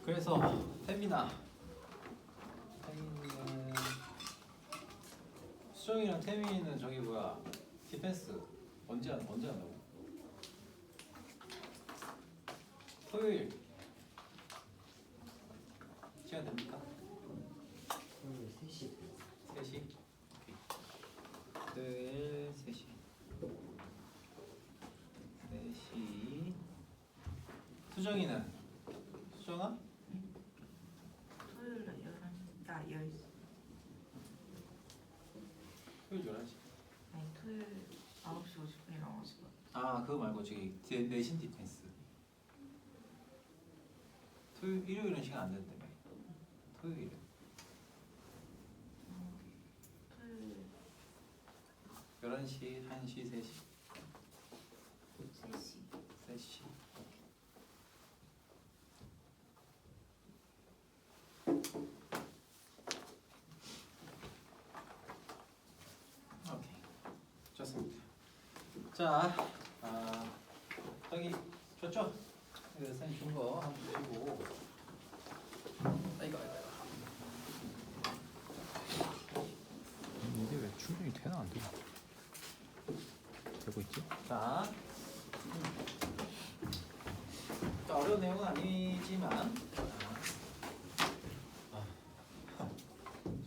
그래서 태민은 수정이랑 태민은 저기 뭐야 디펜스 언제 한다고? 토요일 시간 됩니까? 토요일 3시. 3시? 토요일 3시 4시 수정이는? 수정아? 토요일 날 11시, 10시. 토요일 11시 아니 토요일 9시 50분에 나와서 아 그거 말고 저기 내신 디펜스 일요일은 시간 안 된다며 토요일은 토요일 11시, 1시, 3시 3시. 3시 오케이 좋습니다. 자 저기 줬죠? 선생님 준 거 한번 보시고 이거 이게 왜 충전이 되나 안 되나? 되고 있지? 자, 어려운 내용은 아니지만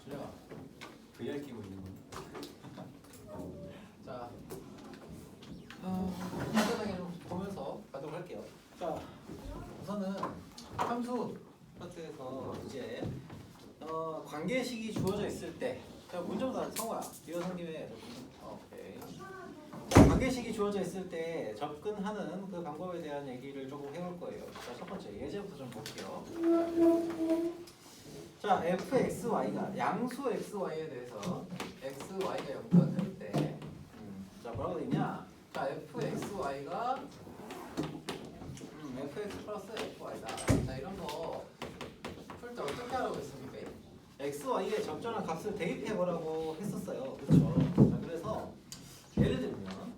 수정아 VR 끼고 있는 거. 자, 간단하게 좀 보면서 가도록 할게요. 자, 우선은 함수 파트에서 이제 관계식이 주어져 있을 때, 자 문제보다 성우야, 이어선 김에 오케이. 관계식이 주어져 있을 때 접근하는 그 방법에 대한 얘기를 조금 해볼 거예요. 자, 첫 번째 예제부터 좀 볼게요. 자, fxy가 양수 xy에 대해서 xy가 0가 될 때, 자 뭐라고 돼 있냐? 자, fxy가 fx 플러스 fy다. 자, 이런 거 풀 때 어떻게 하라고 했습니까? xy에 적절한 값을 대입해 보라고 했었어요. 그렇죠? 자, 그래서 예를 들면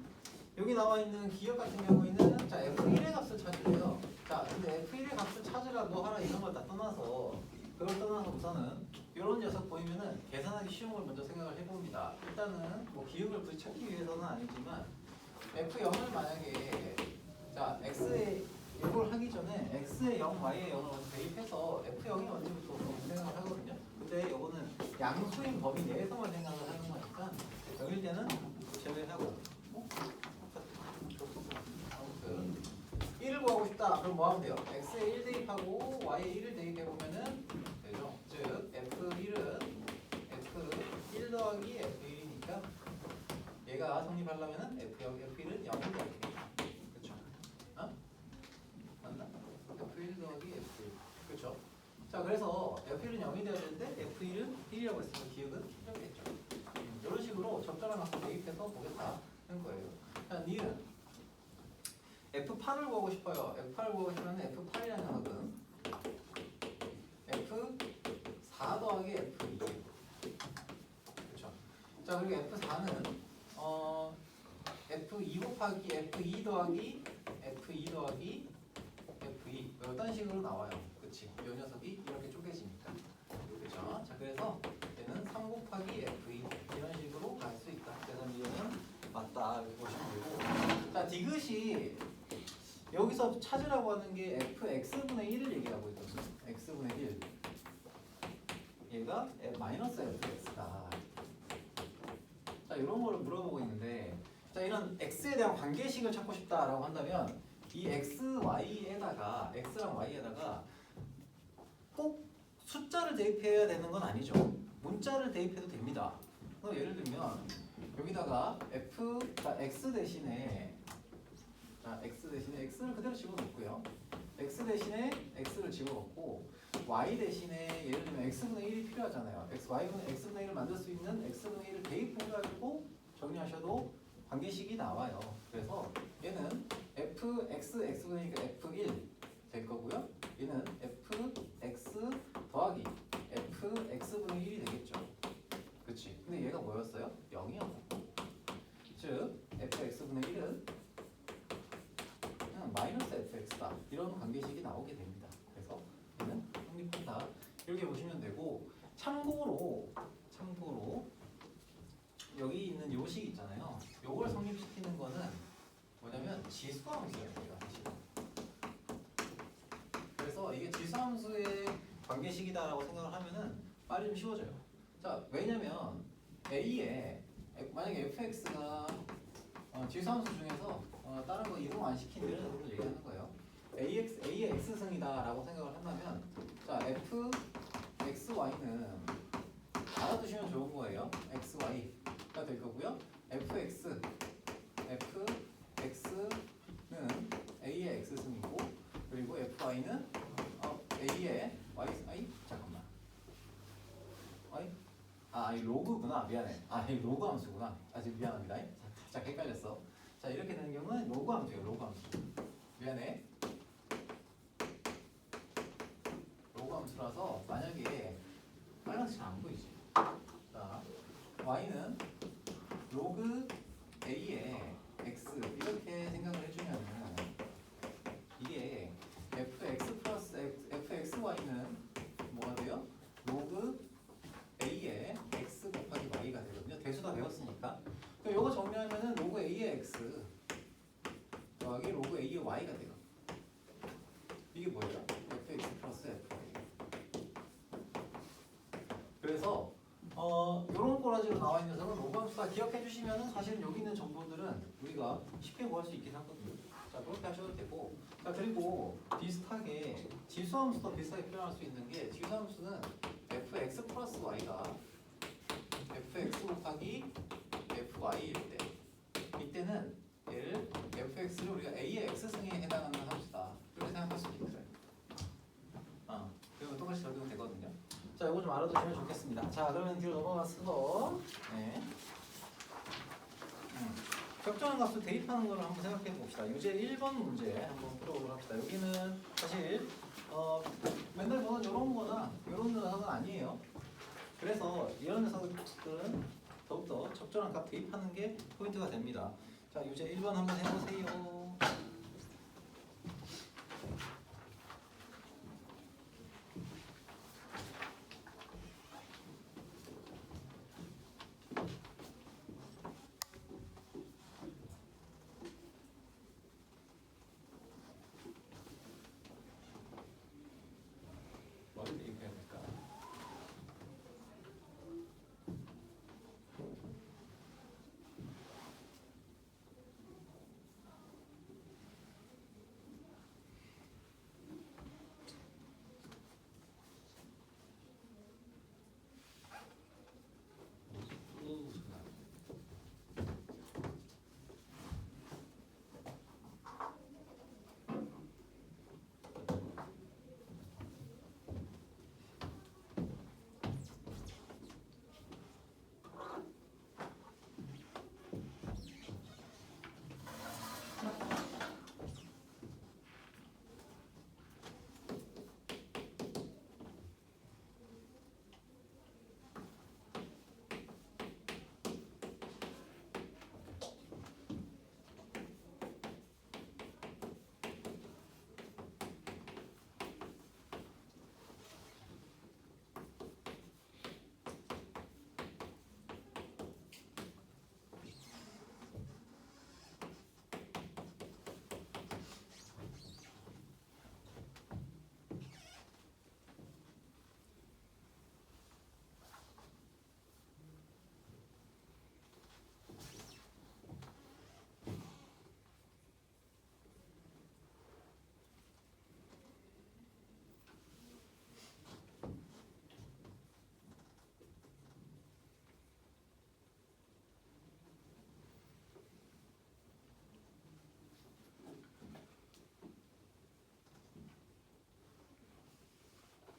여기 나와 있는 기억 같은 경우에는 자 f1의 값을 찾으래요. 자 근데 f1의 값을 찾으라고 하라 이런 걸 다 떠나서 그걸 떠나서 우선은 이런 녀석 보이면은 계산하기 쉬운 걸 먼저 생각을 해봅니다. 일단은 뭐 기억을 굳이 찾기 위해서는 아니지만 f0을 만약에 자 x에 이걸 하기 전에 x의 0, y의 0을 먼저 대입해서 f0이 언제부터 생각을 하거든요. 근데 이거는 양수인 범위 내에서만 생각을 하는 거니까 0일 때는 제외하고 아무튼 1을 구하고 싶다. 그럼 뭐 하면 돼요? x에 1 대입하고 y에 1을 대입해보면은 되죠. 즉 f1은 f1 더하기 f1이니까 얘가 성립하려면은 f1은 0이 돼야 돼. 그쵸? 어? 맞나? f1 더하기 f1 그쵸? 자 그래서 f1은 0이 되어야 되는데 f1은 1이라고 했으면 기억은 필요겠죠. 이런 식으로 적절한 값을 대입해서 보겠다 하는 거예요. 자, 니은 F8을 구하고 싶어요. F8을 구하고 싶으면 F8이라는 값은 F4 더하기 F2 그렇죠? 자 그리고 F4는 F2 곱하기 F2 더하기 F2 더하기 F2 어떤 식으로 나와요. 그치? 이 녀석이 이렇게 쪼개지니까 그렇죠? 자 그래서 얘는 3 곱하기 F2 이런 식으로 갈 수 있다. 그래서 이거는 맞다 이렇게 보시면 되고 자 디귿이 여기서 찾으라고 하는 게 fx분의 1을 얘기하고 있거든요. x분의 1 얘가 마이너스 fx다. 자 이런 거를 물어보고 있는데 자 이런 x에 대한 관계식을 찾고 싶다라고 한다면 이 xy에다가 x랑 y에다가 꼭 숫자를 대입해야 되는 건 아니죠. 문자를 대입해도 됩니다. 그럼 예를 들면 여기다가 x 대신에 x를 그대로 집어넣고요. x 대신에 x를 집어넣고 y 대신에 예를 들면 x분의 1이 필요하잖아요. x분의 1을 만들 수 있는 x분의 1을 대입해가지고 정리하셔도 관계식이 나와요. 그래서 얘는 x분의 1이 f1 될 거고요. 얘는 fx 더하기 fx분의 1이 되겠죠. 그치? 근데 얘가 뭐였어요? 0이었고 즉 fx분의 1은 마이너스 fx다. 이런 관계식이 나오게 됩니다. 그래서 얘는 성립한다. 이렇게 보시면 되고 참고로 여기 있는 요 식 있잖아요. 요걸 성립시키는 거는 뭐냐면 지수함수예요. 사실. 그래서 이게 지수함수의 관계식이다라고 생각을 하면은 말이 좀 쉬워져요. 자, 왜냐면 A에 만약에 fx가 지수함수 중에서 다른 거 이동 안 시킨 이런 식으로 얘기하는 거예요. A의 x승이다라고 생각을 한다면 자 f xy는 알아두시면 좋은 거예요. xy가 될 거고요. fx는 A의 x승이고 그리고 fy는 A의 y 잠깐만 이 로그구나. 미안해. 이 로그 함수구나. 지금 미안합니다. 살짝 헷갈렸어. 자, 이렇게 되는 경우는 로그 함수예요. 로그 함수. 미안해. 로그 함수라서 만약에 빨간색 잘 안 보이지? 자, y는 로그 a의 x 이렇게 생각을 해주면은 이게 fx 플러스 fxy는 뭐가 돼요? 로그 a의 x 곱하기 y가 되거든요. 대수 다 배웠으니까. 그럼 이거 정리하면은 로그 a의 x 더하기 로그 a의 y가 돼요. 이게 뭐예요? fx 플러스 fy. 그래서 이런 꼬라지로 나와 있는 녀석은 로그 함수다 기억해 주시면은 사실은 여기 있는 정보들은 우리가 쉽게 구할 수 있긴 하거든요. 자, 그렇게 하셔도 되고. 자, 그리고 비슷하게 지수함수도 비슷하게 표현할 수 있는 게 지수함수는 fx 플러스 y가 fx 곱하기 fy일 때 이때는 얘를 fx를 우리가 a의 x승에 해당하는 함수다 이렇게 생각할 수도 있어요. 그리고 똑같이 적용이 되거든요. 자, 이거 좀 알아두시면 좋겠습니다. 자, 그러면 뒤로 넘어가서 적정한 값을 대입하는 거를 한번 생각해 봅시다. 유제 1번 문제 한번 풀어보도록 합시다. 여기는 사실 맨날 보는 이런 거나 이런 녀석은 아니에요. 그래서 이런 녀석들은 더욱더 적절한 값 대입하는 게 포인트가 됩니다. 자, 유제 1번 한번 해보세요. 뭐를 대입해야 될까?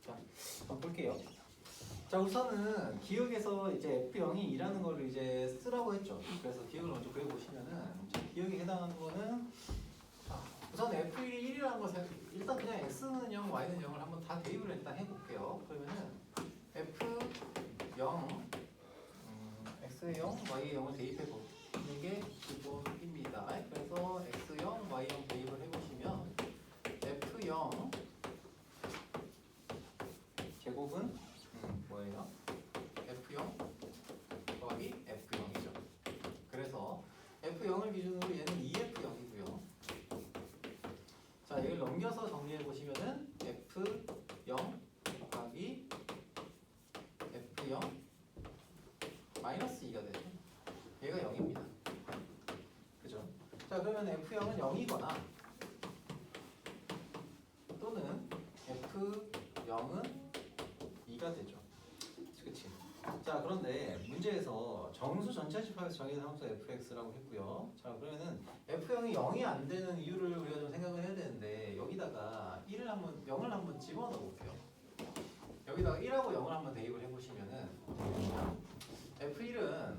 자, 한번 볼게요. 자, 우선은 기억에서 이제 F0이 2라는 거를 이제 쓰라고 했죠. 그래서 기억을 먼저 그려보시면은 기억에 해당하는 거는 우선 F1이 1이라는 것을 일단 그냥 X는 0, Y는 0을 한번 다 대입을 일단 해볼게요. 그러면은 F0, X의 0, Y의 0을 대입해 보는 게 기본입니다. 그래서 X0, Y0 대입을 해보시면 F0 F0을 기준으로 얘는 2F0이고요. 자, 이걸 넘겨서 정리해 보시면은 F0 곱하기 F0 마이너스 2가 되죠. 얘가 0입니다. 그죠? 자, 그러면 F0은 0이거나 또는 F0은 2가 되죠. 그치? 자, 그런데 문제에서 정수 전체 집합에서 정의된 함수 fx라고 했고요. 자, 그러면은 F0이 0이 안 되는 이유를 우리가 좀 생각을 해야 되는데 여기다가 0을 한번 집어넣어 볼게요. 여기다가 1하고 0을 한번 대입을 해보시면은 F1은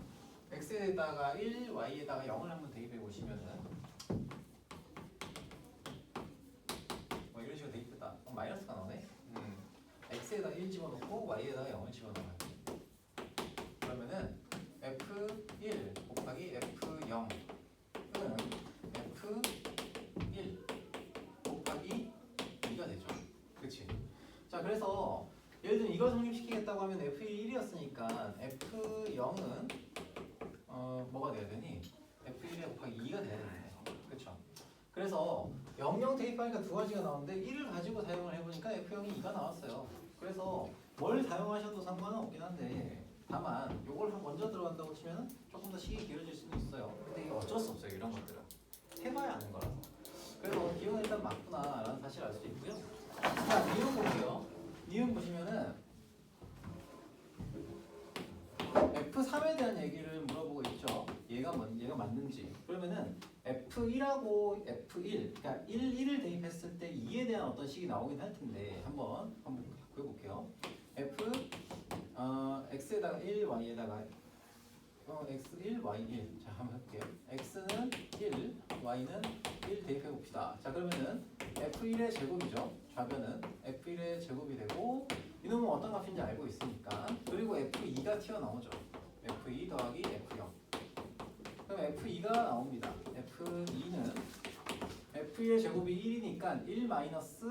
x에다가 1, y에다가 0을 한번 대입해 보시면은 뭐 이런 식으로 대입했다. 그럼 마이너스가 나오네. x에다 1 집어넣고 y에다가 0을 집어넣어요. 그러면은 f1 곱하기 f0은 f1 곱하기 2가 되죠. 그치? 자, 그래서 예를 들면 이걸 성립시키겠다고 하면 f1이 1이었으니까 f0은 뭐가 돼야 되니? f1에 곱하기 2가 돼야 되네. 그쵸? 그래서 00 대입하니까 두 가지가 나오는데 1을 가지고 사용을 해보니까 f0이 2가 나왔어요. 그래서 뭘 사용하셔도 상관은 없긴 한데 다만 요걸 먼저 들어간다고 치면 조금 더 시기 길어질 수는 있어요. 근데 이게 어쩔 수 없어요. 이런 것들은 해봐야 아는 거라서. 그래서 기호는 일단 맞구나 라는 사실을 알 수 있고요. 자, 니은 볼게요. 니은 보시면은 F3에 대한 얘기를 물어보고 있죠. 얘가 맞는지. 그러면은 F1하고 F1, 그러니까 1을 대입했을 때 2에 대한 어떤 식이 나오긴 할 텐데 한번 구해볼게요. X에다가 1, Y에다가 X1, Y1. 자, 한번 해볼게요. X는 1, Y는 1 대입해 봅시다. 자, 그러면은 F1의 제곱이죠. 좌변은 F1의 제곱이 되고 이놈은 어떤 값인지 알고 있으니까. 그리고 F2가 튀어나오죠. F2 더하기 F0. 그럼 F2가 나옵니다. F2는 F1의 제곱이 1이니까 1 마이너스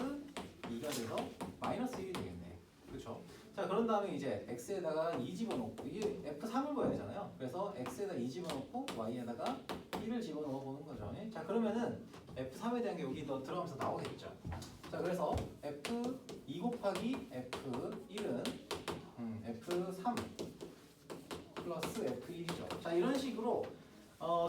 2가 돼서 마이너스 1이 되겠네. 그렇죠? 자, 그런 다음에 이제 X에다가 2 집어넣고 이게 F3을 구해야 되잖아요. 그래서 X에다 2 집어넣고 Y에다가 1을 집어넣어 보는 거죠. 자, 그러면은 F3에 대한 게 여기 더 들어가면서 나오겠죠. 자, 그래서 F2 곱하기 F1은 F3 플러스 F1이죠. 자, 이런 식으로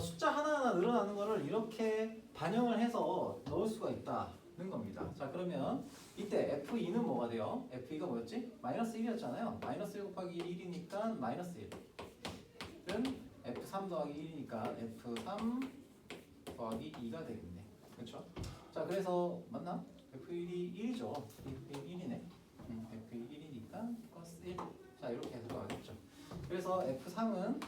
숫자 하나하나 늘어나는 거를 이렇게 반영을 해서 넣을 수가 있다는 겁니다. 자, 그러면 이때 F2는 뭐가 돼요? F2가 뭐였지? 마이너스 1이었잖아요. 마이너스 1 곱하기 1이니까 마이너스 1은 F3 더하기 1이니까 F3 더하기 2가 되겠네. 그렇죠? 자, 그래서 맞나? F1이 1이죠. F1 1이네. F1 1이니까 플러스 1. 자, 이렇게 들어가겠죠. 그래서 F3은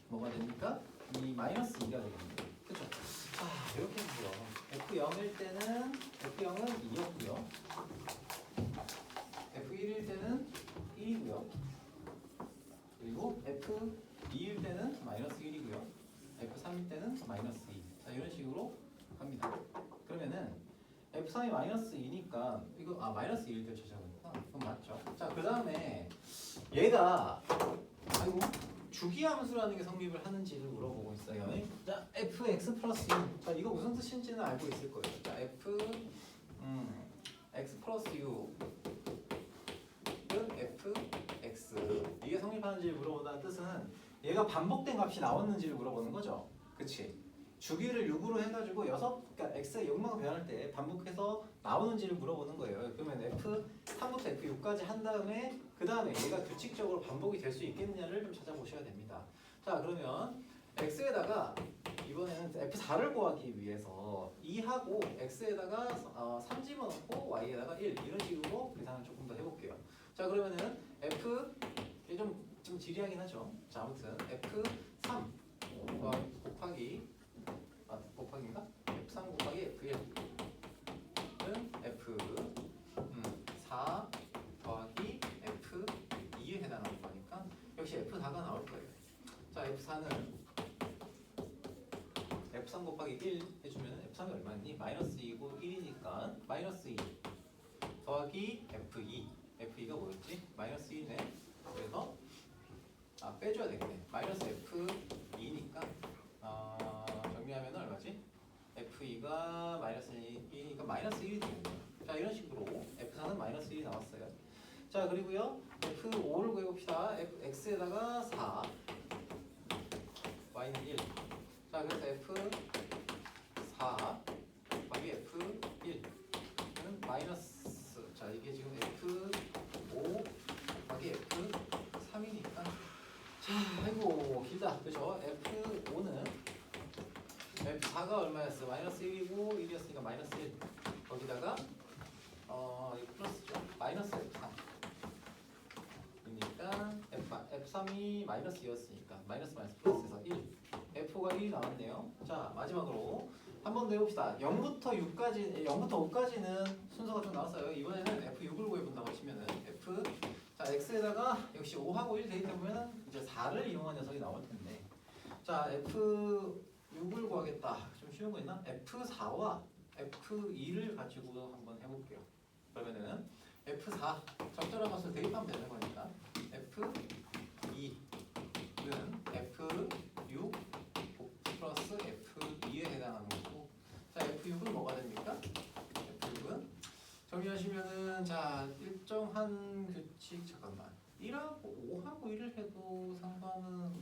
뭐가 됩니까? 이 마이너스 2가 되겠네요. 그렇죠? 자, 이렇게 해보죠. F0일 때는 F0은 2였고요. F1일 때는 1이고요. 그리고 F2일 때는 마이너스 1이고요. F3일 때는 마이너스 2. 자, 이런 식으로 갑니다. 그러면은 F3이 마이너스 2니까 이거 마이너스 2일 때 찾아보니까 그건 맞죠. 자, 그 다음에 얘가 주기함수라는 게 성립을 하는지를 물어보고 있어요. 자, fx 플러스 2. 자, 이거 무슨 뜻인지는 알고 있을 거예요. 자, x 플러스 6은 fx. 이게 성립하는지를 물어본다는 뜻은 얘가 반복된 값이 나왔는지를 물어보는 거죠. 그치? 주기를 6으로 해가지고 그러니까 x의 6만큼 변할 때 반복해서 나오는지를 물어보는 거예요. 그러면 f3부터 f6까지 한 다음에 그 다음에 얘가 규칙적으로 반복이 될 수 있겠느냐를 좀 찾아보셔야 됩니다. 자, 그러면 x에다가 이번에는 f4를 구하기 위해서 2하고 x에다가 3 집어넣고 y에다가 1 이런 식으로 계산을 조금 더 해볼게요. 자, 그러면은 f 좀 지리하긴 하죠. 자, 아무튼 f3 곱하기인가? f3 곱하기 f1은 f4 더하기 f2에 해당하는 거니까 역시 f4가 나올 거예요. 자, f4는 f3 곱하기 1 해주면 f3이 얼마니? 마이너스 2고 1이니까 마이너스 2 더하기 f2. f2가 뭐였지? 마이너스 2네. 그래서 빼줘야 되겠네. 마이너스 f X에다가 마이너스 2니까 마이너스 1이 되겠네요. 자 이런 식으로 F4는 마이너스 1이 나왔어요. 자 그리고요 F5를 구해봅시다. X에다가 4 Y는 1. 자 그래서 F4 곱하기 F1 는 마이너스, 자 이게 지금 F5 곱하기 F3이니까 자 아이고 길다 그죠? F5는 F4가 얼마였어? 마이너스 1이고 1이었으니까 마이너스 1 거기다가 이거 플러스죠? 마이너스 F3 이니까 F3이 마이너스 2였으니까 마이너스 플러스에서 1 F5가 1이 나왔네요. 자 마지막으로 한 번 더 해봅시다. 0부터 6까지, 0부터 5까지는 순서가 좀 나왔어요. 이번에는 F6을 구해본다고 치면은 자 X에다가 역시 5하고 1 대입해보면은 이제 4를 이용한 녀석이 나올 텐데, 자 F6을 구하겠다. 좀 쉬운 거 있나? F4와 F2를 가지고 한번 해볼게요. 그러면은 F4 적절한 것을 대입하면 되는 거니까 F2는 F6 플러스 F2에 해당하는 거고, 자 F6은 뭐가 됩니까? F6은 정리하시면은 자 일정한 규칙, 잠깐만 1하고 5하고 1을 해도 상관은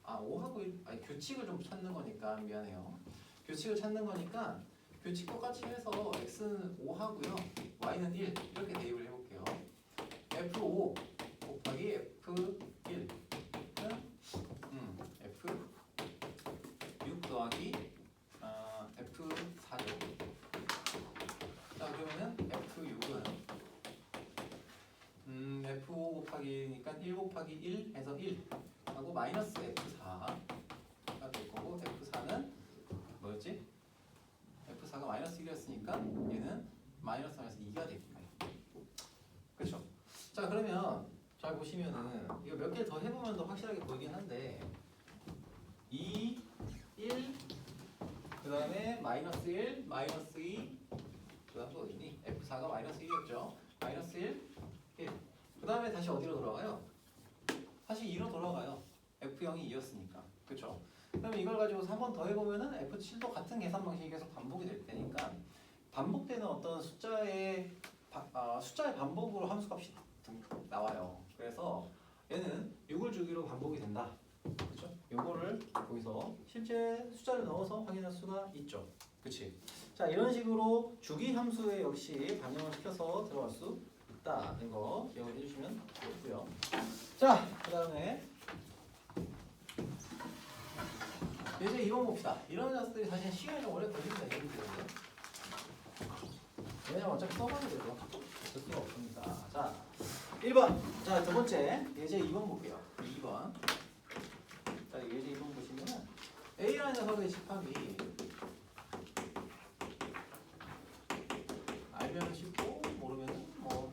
5하고 1 아니 규칙을 좀 찾는 거니까 미안해요. 규칙을 찾는 거니까 규칙 똑같이 해서 x는 5하고요 y는 1 이렇게 대입을 해볼게요. F5 곱하기 F1은 F6 더하기 F4죠. 자 그러면은 F6은 F5 곱하기니까 1 곱하기 1 해서 1 하고 마이너스 F4가 될 거고, F4는 뭐였지? F4가 마이너스 1이었으니까 얘는 마이너스 2가 되겠네요. 그렇죠? 자 그러면 잘 보시면은 이거 몇 개 더 해보면 더 확실하게 보이긴 한데 2, 1, 그 다음에 마이너스 1, 마이너스 2, 그 다음 또 어디니? F4가 마이너스 1이었죠? 마이너스 1, 1. 그 다음에 다시 어디로 돌아가요? 다시 2로 돌아가요. F0이 2였으니까. 그쵸? 그럼 이걸 가지고서 한 번 더 해보면은 F7도 같은 계산 방식이 계속 반복이 될 테니까 반복되는 어떤 숫자의 반복으로 함수값이 나와요. 그래서 얘는 6을 주기로 반복이 된다. 그쵸? 요거를 거기서 실제 숫자를 넣어서 확인할 수가 있죠. 그치? 자, 이런 식으로 주기 함수에 역시 반영을 시켜서 들어갈 수 있다는 거 기억을 해주시면 좋고요. 자, 그 다음에 이제 2번 봅시다. 이런 녀석들이 사실 시간이 좀 오래 걸립니다. 왜냐면 어차피 써봐야 돼도 어쩔 수가 없습니다. 자, 1번. 자, 두 번째 예제 2번 볼게요. 2번. 자, 예제 2번 보시면은 A라는 녀석의 집합이 알면 쉽고 모르면 뭐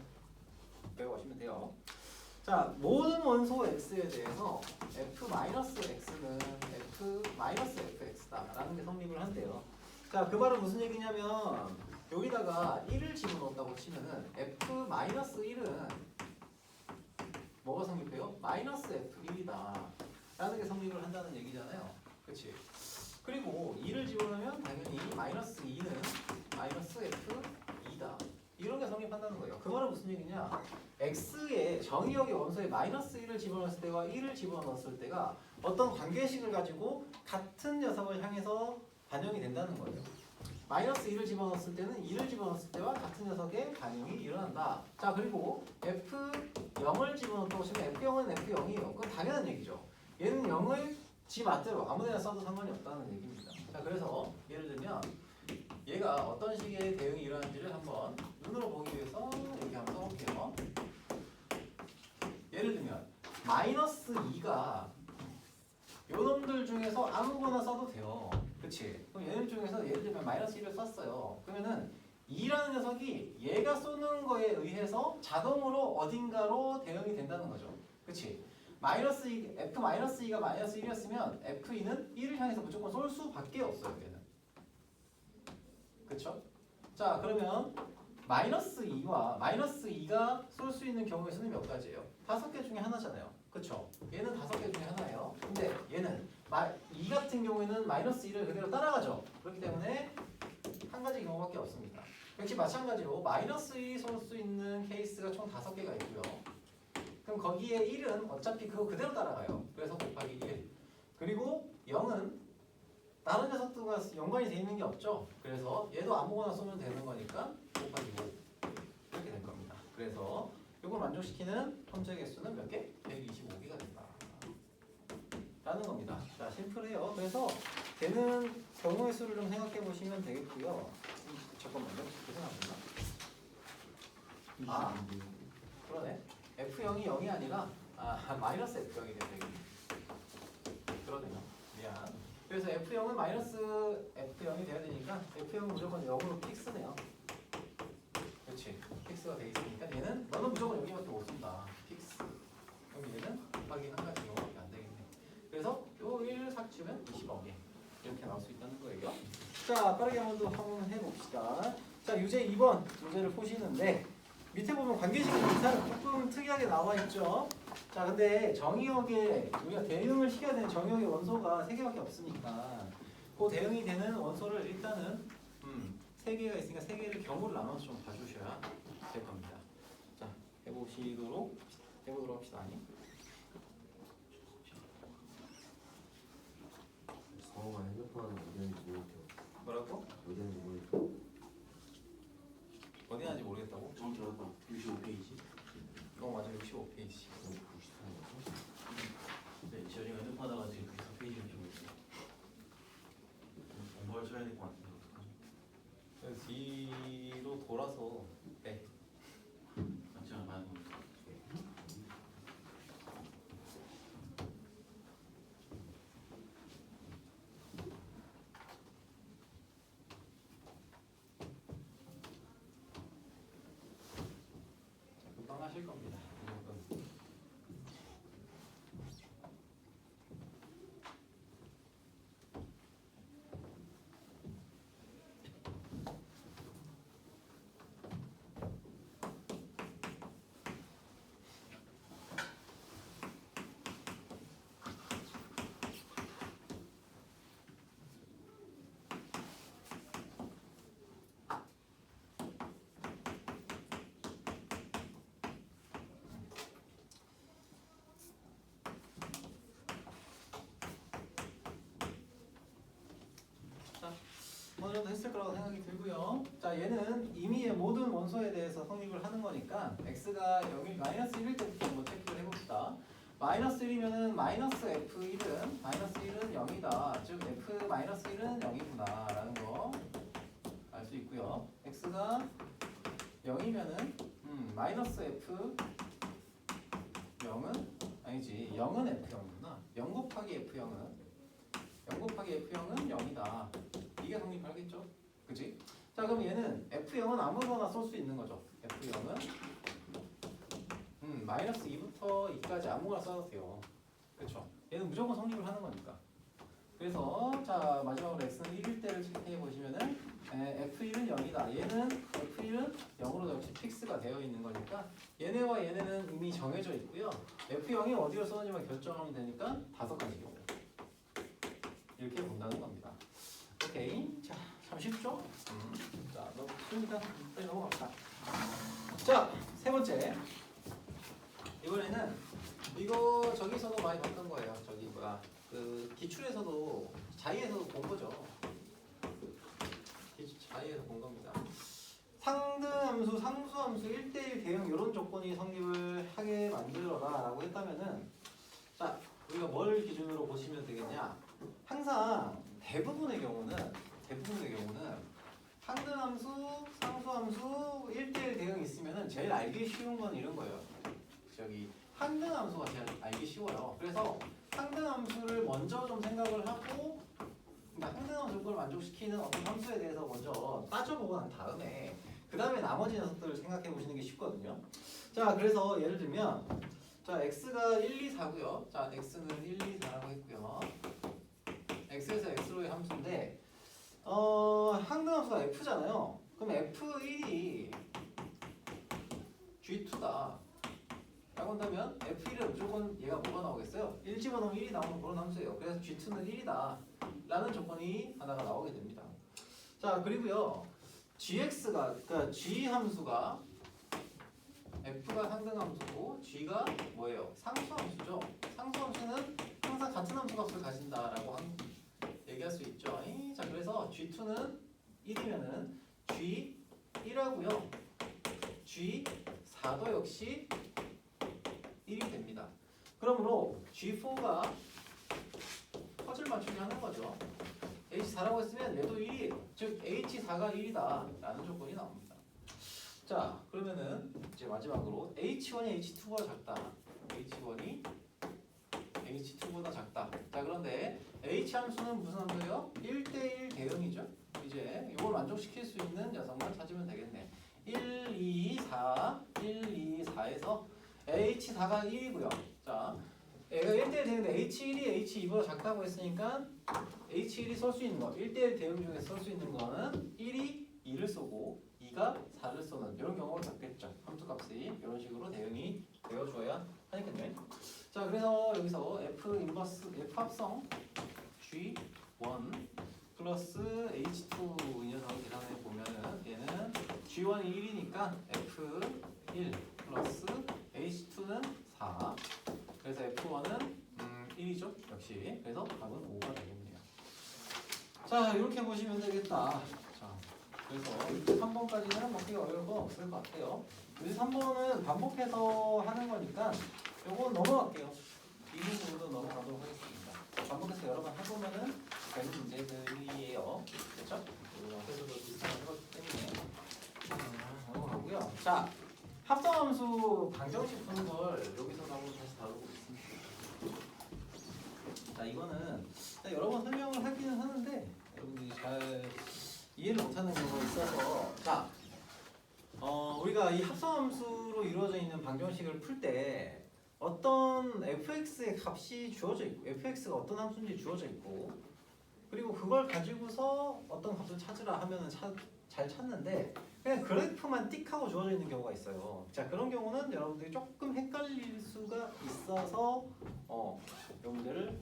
배워가시면 돼요. 자, 모든 원소 x에 대해서 f-x는 f-fx다라는 게 성립을 한대요. 자, 그 말은 무슨 얘기냐면 여기다가 1을 집어넣었다고 치면은 f-1은 뭐가 성립해요? 마이너스 f1이다 라는 게 성립을 한다는 얘기잖아요. 그치? 그리고 2를 집어넣으면 당연히 마이너스 2는 마이너스 f2다 이런 게 성립한다는 거예요. 그 말은 무슨 얘기냐? x의 정의역의 원소에 마이너스 1을 집어넣었을 때와 1을 집어넣었을 때가 어떤 관계식을 가지고 같은 녀석을 향해서 반영이 된다는 거예요. 마이너스 1을 집어넣었을 때는 2를 집어넣었을 때와 같은 녀석의 반영이 일어난다. 자, 그리고 F0을 집어넣었다고 치면 F0은 F0이에요. 그건 당연한 얘기죠. 얘는 0을 지 맛대로 아무데나 써도 상관이 없다는 얘기입니다. 자, 그래서 예를 들면 얘가 어떤 식의 대응이 일어나는지를 한번 눈으로 보기 위해서 이렇게 한번 써볼게요. 예를 들면 마이너스 2가 요놈들 중에서 아무거나 써도 돼요. 그치? 그럼 얘들 중에서 예를 들면 마이너스 1을 썼어요. 그러면은 2라는 녀석이 얘가 쏘는 거에 의해서 자동으로 어딘가로 대응이 된다는 거죠. 그치? 마이너스 2, F-2가 마이너스 1이었으면 F2는 1을 향해서 무조건 쏠 수밖에 없어요. 얘는. 그쵸? 자, 그러면 마이너스 2와 마이너스 2가 쏠 수 있는 경우의 수는 몇 가지예요? 5개 중에 하나잖아요. 그쵸? 얘는 5개 중에 하나예요. 근데 얘는 2 같은 경우에는 마이너스 2를 그대로 따라가죠. 그렇기 때문에 역시 마찬가지로 마이너스 1이 쏠 수 있는 케이스가 총 5개가 있고요. 그럼 거기에 1은 어차피 그거 그대로 따라가요. 그래서 곱하기 1. 그리고 0은 다른 녀석들과 연관이 돼 있는 게 없죠. 그래서 얘도 아무거나 쏘면 되는 거니까 곱하기 5 이렇게 될 겁니다. 그래서 이걸 만족시키는 탐수의 개수는 몇 개? 125개가 된다 라는 겁니다. 자, 심플해요. 그래서 되는 경우의 수를 좀 생각해 보시면 되겠고요. 잠깐만요. 그렇게 생각했나? 아, 그러네. F0이 0이 아니라 마이너스 F0이 되네. 그러네요. 미안. 그래서 F0은 마이너스 F0이 돼야 되니까 F0은 무조건 0으로 픽스네요. 그렇지. 픽스가 돼 있으니까 얘는 너는 무조건 여기밖에 못 쓴다. 픽스. 그럼 얘는 곱하기 한 가지 이거밖에 안 되겠네. 그래서 요 1 삭주면 20억에 이렇게 나올 수 있다는 거예요. 자, 빠르게 한번 해봅시다. 자, 유제 2번 문제를 보시는데 밑에 보면 관계식 분사는 조금 특이하게 나와 있죠. 자, 근데 정의역에 우리가 대응을 시켜야 되는 정의역의 원소가 3개밖에 없으니까 그 대응이 되는 원소를 일단은 3개가 있으니까 3개를 경우를 나눠서 좀 봐주셔야 될 겁니다. 자, 해보도록 합시다. 아니? 성호가 핸드폰 어디는지 모르겠어. 뭐라고? 어디는지 모르겠어. 어디 하는지 모르겠다고? 정확히 알았다. 65페이지. 맞아, 65페이지. 93에서. 네, 지현이가 핸드폰 하다가 지금 94페이지를 보고 있어요. 공부를 쳐야 될 것 같은데 어떡하지? 뒤로 돌아서 네. 같이 하나 봐야 되니까. 금방 하실 겁니다. 이건. 어느 정도 했을 거라고 생각이 들고요. 자, 얘는 이미 모든 원소에 대해서 성립을 하는 거니까 x가 0일 마이너스 1일 때부터 한번 체크를 해봅시다. 마이너스 1이면은 마이너스 f1은 마이너스 1은 0이다. 즉 f 마이너스 1은 0이구나 라는 거 알 수 있고요. x가 0이면은 마이너스 f 0은 아니지 0은 f0이구나. 0 곱하기 f0은 0 곱하기 f0은 0이다. 이게 성립하겠죠? 그치? 자, 그럼 얘는 F0은 아무거나 쏠 수 있는 거죠. F0은 마이너스 2부터 2까지 아무거나 써도 돼요. 그렇죠? 얘는 무조건 성립을 하는 거니까. 그래서 자, 마지막으로 x는 1일 때를 체크해 보시면은 F1은 0이다. 얘는 F1은 0으로 역시 픽스가 되어 있는 거니까 얘네와 얘네는 이미 정해져 있고요. F0이 어디로 쏘는지만 결정하면 되니까 5가지 경우. 이렇게 본다는 겁니다. 오케이. 자, 참 쉽죠? 자, 너무 쉬우니까 빨리 넘어갑시다. 자, 세 번째. 이번에는 이거 저기서도 많이 봤던 거예요. 저기 뭐야 그 기출에서도 자의에서도 본 거죠. 자의에서 본 겁니다. 상등함수, 상수함수 1대1 대응 이런 조건이 성립을 하게 만들어라 라고 했다면은 자, 우리가 뭘 기준으로 보시면 되겠냐? 항상 대부분의 경우는 상등함수, 상수함수 1대1 대응이 있으면은 제일 알기 쉬운 건 이런 거예요. 저기 상등함수가 제일 알기 쉬워요. 그래서 상등함수를 먼저 좀 생각을 하고 그러니까 상등함수 조건을 만족시키는 어떤 함수에 대해서 먼저 따져보고 난 다음에 그 다음에 나머지 녀석들을 생각해 보시는 게 쉽거든요. 자, 그래서 예를 들면 자, x가 1, 2, 4고요. 자, x는 1, 2, 4라고 했고요. x에서 x로의 함수인데 항등함수가 f잖아요. 그럼 f1이 g2다 라고 한다면 f1은 무조건 얘가 뭐가 나오겠어요? 1 집어넣으면 1이 나오는 그런 함수예요. 그래서 g2는 1이다 라는 조건이 하나가 나오게 됩니다. 자, 그리고요 gx가 그러니까 g 함수가 f가 상등 함수고 g가 뭐예요? 상수 함수죠. 상수 함수는 항상 같은 함수 값을 가진다라고 얘기할 수 있죠. 자, 그래서 g2는 1이면은 g1하고요. g4도 역시 1이 됩니다. 그러므로 g4가 퍼즐 맞추기 하는 거죠. h4라고 했으면 얘도 1이에요. 즉 h4가 1이다 라는 조건이 나옵니다. 자, 그러면은 이제 마지막으로 h1이 h2보다 작다. h1이 h2보다 작다. 자, 그런데 h 함수는 무슨 함수예요? 1대1 대응이죠. 이제 이걸 만족시킬 수 있는 녀석만 찾으면 되겠네. 1, 2, 4, 1, 2, 4에서 h4가 1이고요. 자, 얘가 1대1 대응인데 h1이 h2보다 작다고 했으니까 h1이 쏠 수 있는 거, 1대1 대응 중에 쏠 수 있는 거는 1이 2를 쏘고 2가 4를 쏘는 이런 경우가 겪겠죠. 함수값이 이런 식으로 대응이 되어줘야 하니까요. 자, 그래서 여기서 f 인버스 f 합성 g1 플러스 h2 이 녀석을 계산해 보면은 얘는 g1이 1이니까 f1 플러스 h2는 4. 그래서 f1은 1이죠. 역시. 그래서 답은 5가 되겠네요. 자, 이렇게 보시면 되겠다. 자, 그래서 3번까지는 먹기 어려운 건 없을 것 같아요. 이 3번은 반복해서 하는 거니까 요건 넘어갈게요. 이 부분도 넘어가도록 하겠습니다. 반복해서 여러 번 해보면은 되는 문제들이에요. 그렇죠? 그래서도 비슷한 거 해봤기 때문에 넘어가고요. 자, 합성함수 방정식 푸는 걸 여기서 한번 다시 다루고 있습니다. 자, 이거는 여러 번 설명을 하기는 하는데 여러분들이 잘 이해를 못하는 경우가 있어서, 자, 우리가 이 합성함수로 이루어져 있는 방정식을 풀 때 어떤 fx의 값이 주어져 있고 fx가 어떤 함수인지 주어져 있고 그리고 그걸 가지고서 어떤 값을 찾으라 하면은 잘 찾는데 그냥 그래프만 띡 하고 주어져 있는 경우가 있어요. 자, 그런 경우는 여러분들이 조금 헷갈릴 수가 있어서 이 문제를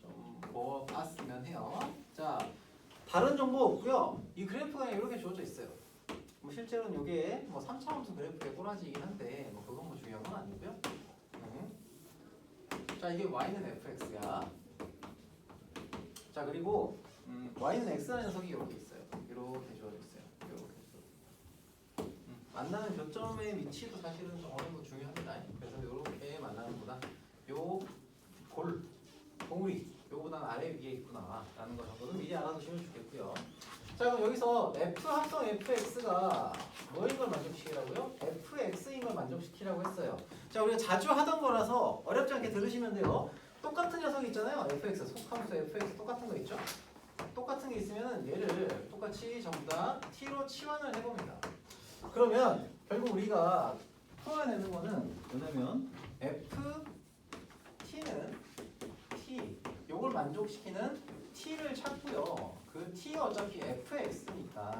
좀 보았으면 해요. 자, 다른 정보 없고요. 이 그래프가 이렇게 주어져 있어요. 뭐 실제로는 이게 뭐 3차함수 그래프의 꼬라지이긴 한데 뭐 그건 뭐 중요한 건 아니고요. 자, 이게 y는 fx야. 자, 그리고 y는 x라는 녀석이 이렇게 있어요. 이렇게 주어져 있어요. 이렇게. 만나는 교점의 위치도 사실은 좀 어느 정도 중요합니다. 그래서 이렇게 만나는 보다 요 봉우리 요보다는 아래 위에 있구나 라는 거 정도는 미리 알아두시면 좋겠고요. 자, 그럼 여기서 f 합성 fx가 뭐인 걸 만족시키라고요? fx인 걸 만족시키라고 했어요. 자, 우리가 자주 하던 거라서 어렵지 않게 들으시면 돼요. 똑같은 녀석이 있잖아요. fx 속함수 fx 똑같은 거 있죠? 똑같은 게 있으면 얘를 똑같이 전부 다 t로 치환을 해봅니다. 그러면 결국 우리가 풀어내는 거는 뭐냐면 ft는 t 요걸 만족시키는 t를 찾고요. 그 t가 어차피 fx니까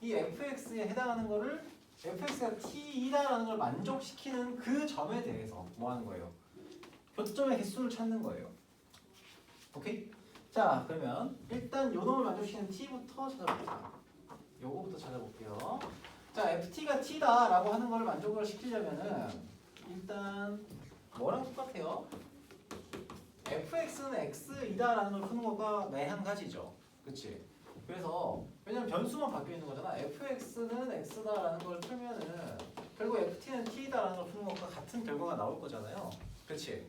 이 fx에 해당하는 거를 fx가 t이다라는 걸 만족시키는 그 점에 대해서 뭐 하는 거예요? 교점의 개수를 찾는 거예요. 오케이? 자, 그러면 일단 요 놈을 만족시키는 t부터 찾아보자. 요거부터 찾아볼게요. 자, ft가 t다라고 하는 거를 만족을 시키려면은 일단 뭐랑 똑같아요? fx는 x이다라는 걸 푸는 것과 매한가지죠. 그치? 그래서 왜냐면 변수만 바뀌어 있는 거잖아. fx는 x다라는 걸 풀면은 결국 ft는 t다라는 걸 푸는 것과 같은 결과가 나올 거잖아요. 그치?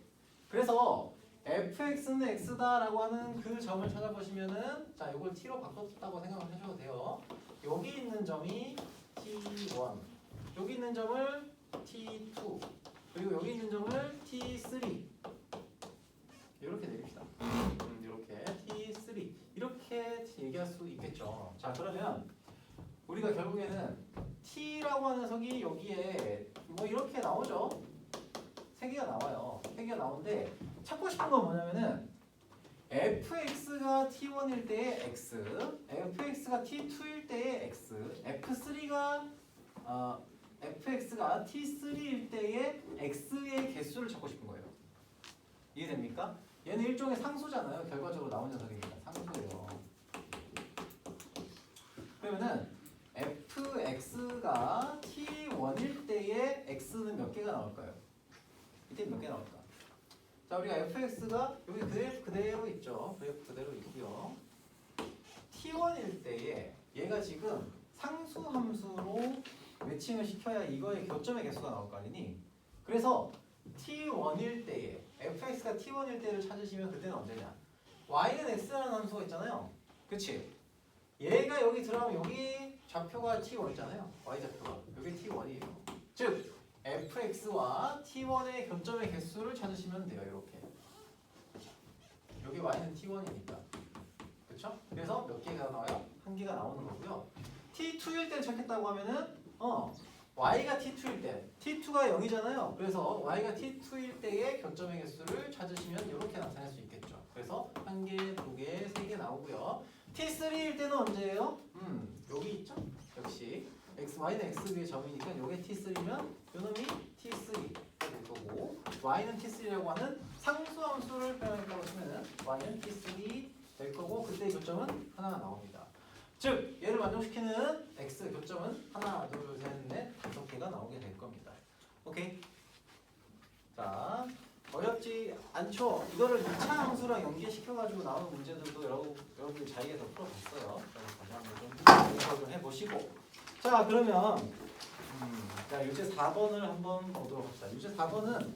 그래서 fx는 x다라고 하는 그 점을 찾아보시면은 자, 이걸 t로 바꿨다고 생각을 해줘도 돼요. 여기 있는 점이 t1, 여기 있는 점을 t2, 그리고 여기 있는 점을 t3 이렇게 내립시다. 이렇게 t3 이렇게 얘기할 수 있겠죠. 자, 그러면 우리가 결국에는 t라고 하는 녀석이 여기에 뭐 이렇게 나오죠. 세 개가 나와요. 세 개가 나오는데 찾고 싶은 건 뭐냐면은 fx가 t1일 때의 x, fx가 t2일 때의 x, fx가 t3일 때의 x의 개수를 찾고 싶은 거예요. 이해됩니까? 얘는 일종의 상수잖아요. 결과적으로 나온 녀석입니다. 상수예요. 그러면은 f fx가 t1일 때의 x는 몇 개가 나올까요? 이때 몇 개 나올까? 자, 우리가 fx가 여기 그대로 있죠. 그래프 그대로 있고요. t1일 때에 얘가 지금 상수 함수로 매칭을 시켜야 이거의 교점의 개수가 나올 거 아니니? 그래서 t1일 때에 fx가 t1일 때를 찾으시면 그때는 언제냐? y는 x라는 함수가 있잖아요. 그치? 얘가 여기 들어가면 여기 좌표가 t1이잖아요. y좌표가. 여기 t1이에요. 즉 fx와 t1의 교점의 개수를 찾으시면 돼요. 이렇게. 여기 y는 t1이니까. 그쵸? 그래서 몇 개가 나와요? 한 개가 나오는 거고요. t2일 때를 찾겠다고 하면은 y가 t2일 때 t2가 0이잖아요. 그래서 y가 t2일 때의 교점의 개수를 찾으시면 이렇게 나타낼 수 있겠죠. 그래서 한 개, 두 개, 세 개 나오고요. t3일 때는 언제예요? 여기 있죠? 역시 y는 x의 점이니까 요게 t3면 요놈이 t3 될 거고 y는 t3라고 하는 상수함수를 표현했다고 치면은 y는 t3 될 거고 그때의 교점은 하나가 나옵니다. 즉 얘를 만족시키는 x 교점은 하나, 둘, 셋, 넷, 다섯 개가 나오게 될 겁니다. 오케이? 자, 어렵지 않죠? 이거를 2차 함수랑 연계시켜가지고 나오는 문제들도 여러분들 자리에서 풀어봤어요. 다시 한번 좀 공부 좀 해보시고. 자, 그러면 자, 유제 4번을 한번 보도록 합시다. 유제 4번은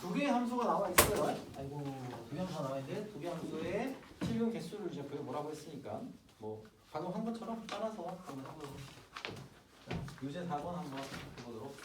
두 개의 함수가 나와 있어요. 아이고, 두 개 함수가 나와 있는데 두 개 함수의 실근 개수를 이제 뭐라고 했으니까 뭐 방금 한 것처럼 따라서 한번 해보도록. 자, 유제 4번 한번 해보도록.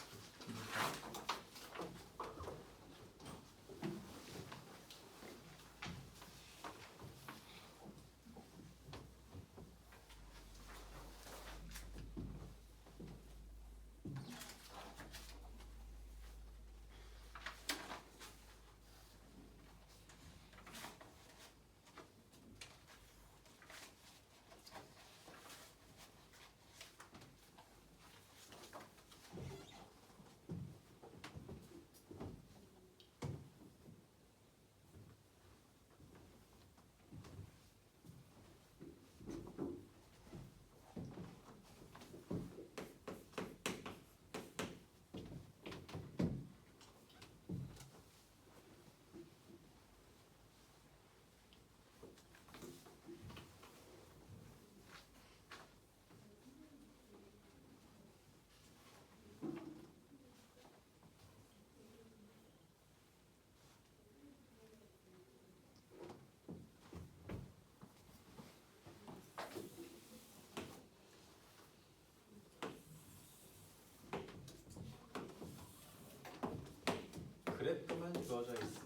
그래프가 주어져 있을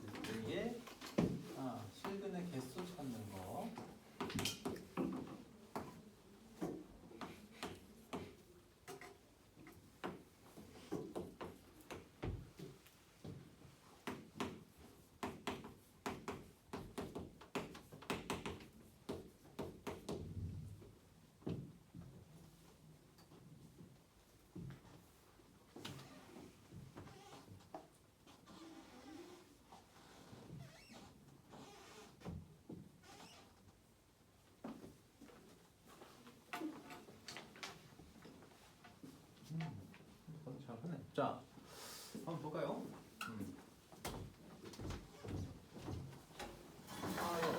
때에 실근의 개수 찾는 거. 잘하네. 자, 한번 볼까요?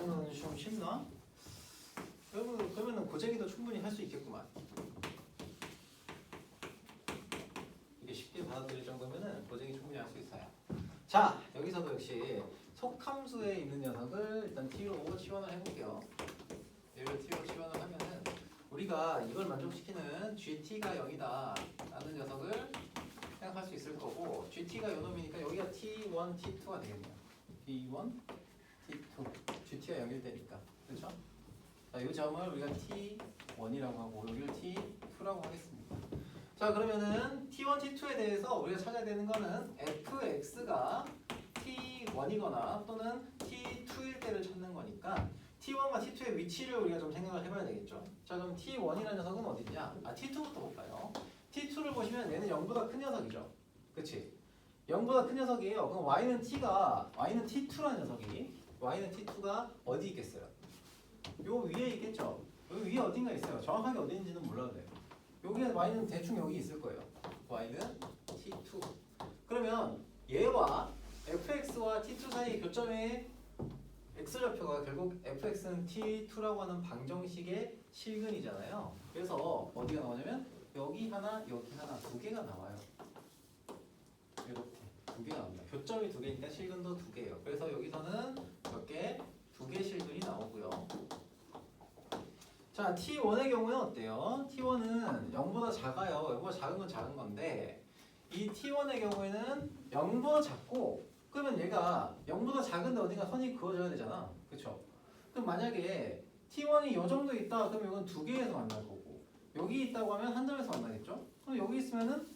이거는 좀 쉽나? 여러분 그러면은 고재기도 충분히 할 수 있겠구만. 이게 쉽게 받아들일 정도면은 고재기 충분히 할 수 있어요. 자, 여기서도 역시 속함수에 있는 녀석을 일단 t로 치환을 해볼게요. 얘를 t로 치환을 하면은 우리가 이걸 만족시키는 gt가 0이다 라는 녀석을 생각할 수 있을 거고 gt가 요놈이니까 여기가 t1, t2가 되겠네요. t1, t2, gt가 0일 때니까 그렇죠? 자, 이 점을 우리가 t1이라고 하고 여기를 t2라고 하겠습니다. 자, 그러면은 t1, t2에 대해서 우리가 찾아야 되는 거는 fx가 t1이거나 또는 t2일 때를 찾는 거니까 t1과 t2의 위치를 우리가 좀 생각을 해봐야 되겠죠. 자, 그럼 t1이라는 녀석은 어디 있냐? t2부터 볼까요? t2를 보시면 얘는 0보다 큰 녀석이죠. 그치? 0보다 큰 녀석이에요. 그럼 y는 t2라는 녀석이 y는 t2가 어디 있겠어요? 요 위에 있겠죠? 여기 위에 어딘가 있어요. 정확하게 어디 있는지는 몰라도 돼요. 여기에 y는 대충 여기 있을 거예요. y는 t2. 그러면 얘와 fx와 t2 사이 교점의 x좌표가 결국 fx는 t2라고 하는 방정식의 실근이잖아요. 그래서 어디가 나오냐면 여기 하나, 여기 하나 두 개가 나와요. 이렇게 두 개가 나옵니다. 교점이 두 개니까 실근도 두 개예요. 그래서 여기서는 몇 개? 두 개 실근이 나오고요. 자, T1의 경우는 어때요? T1은 0보다 작아요. 0보다 작은 건 작은 건데 이 T1의 경우에는 0보다 작고 그러면 얘가 0보다 작은데 어딘가 선이 그어져야 되잖아. 그쵸? 그럼 만약에 T1이 이 정도 있다 그럼 이건 두 개에서 만날 거고 여기 있다고 하면 한 점에서 만나겠죠? 그럼 여기 있으면은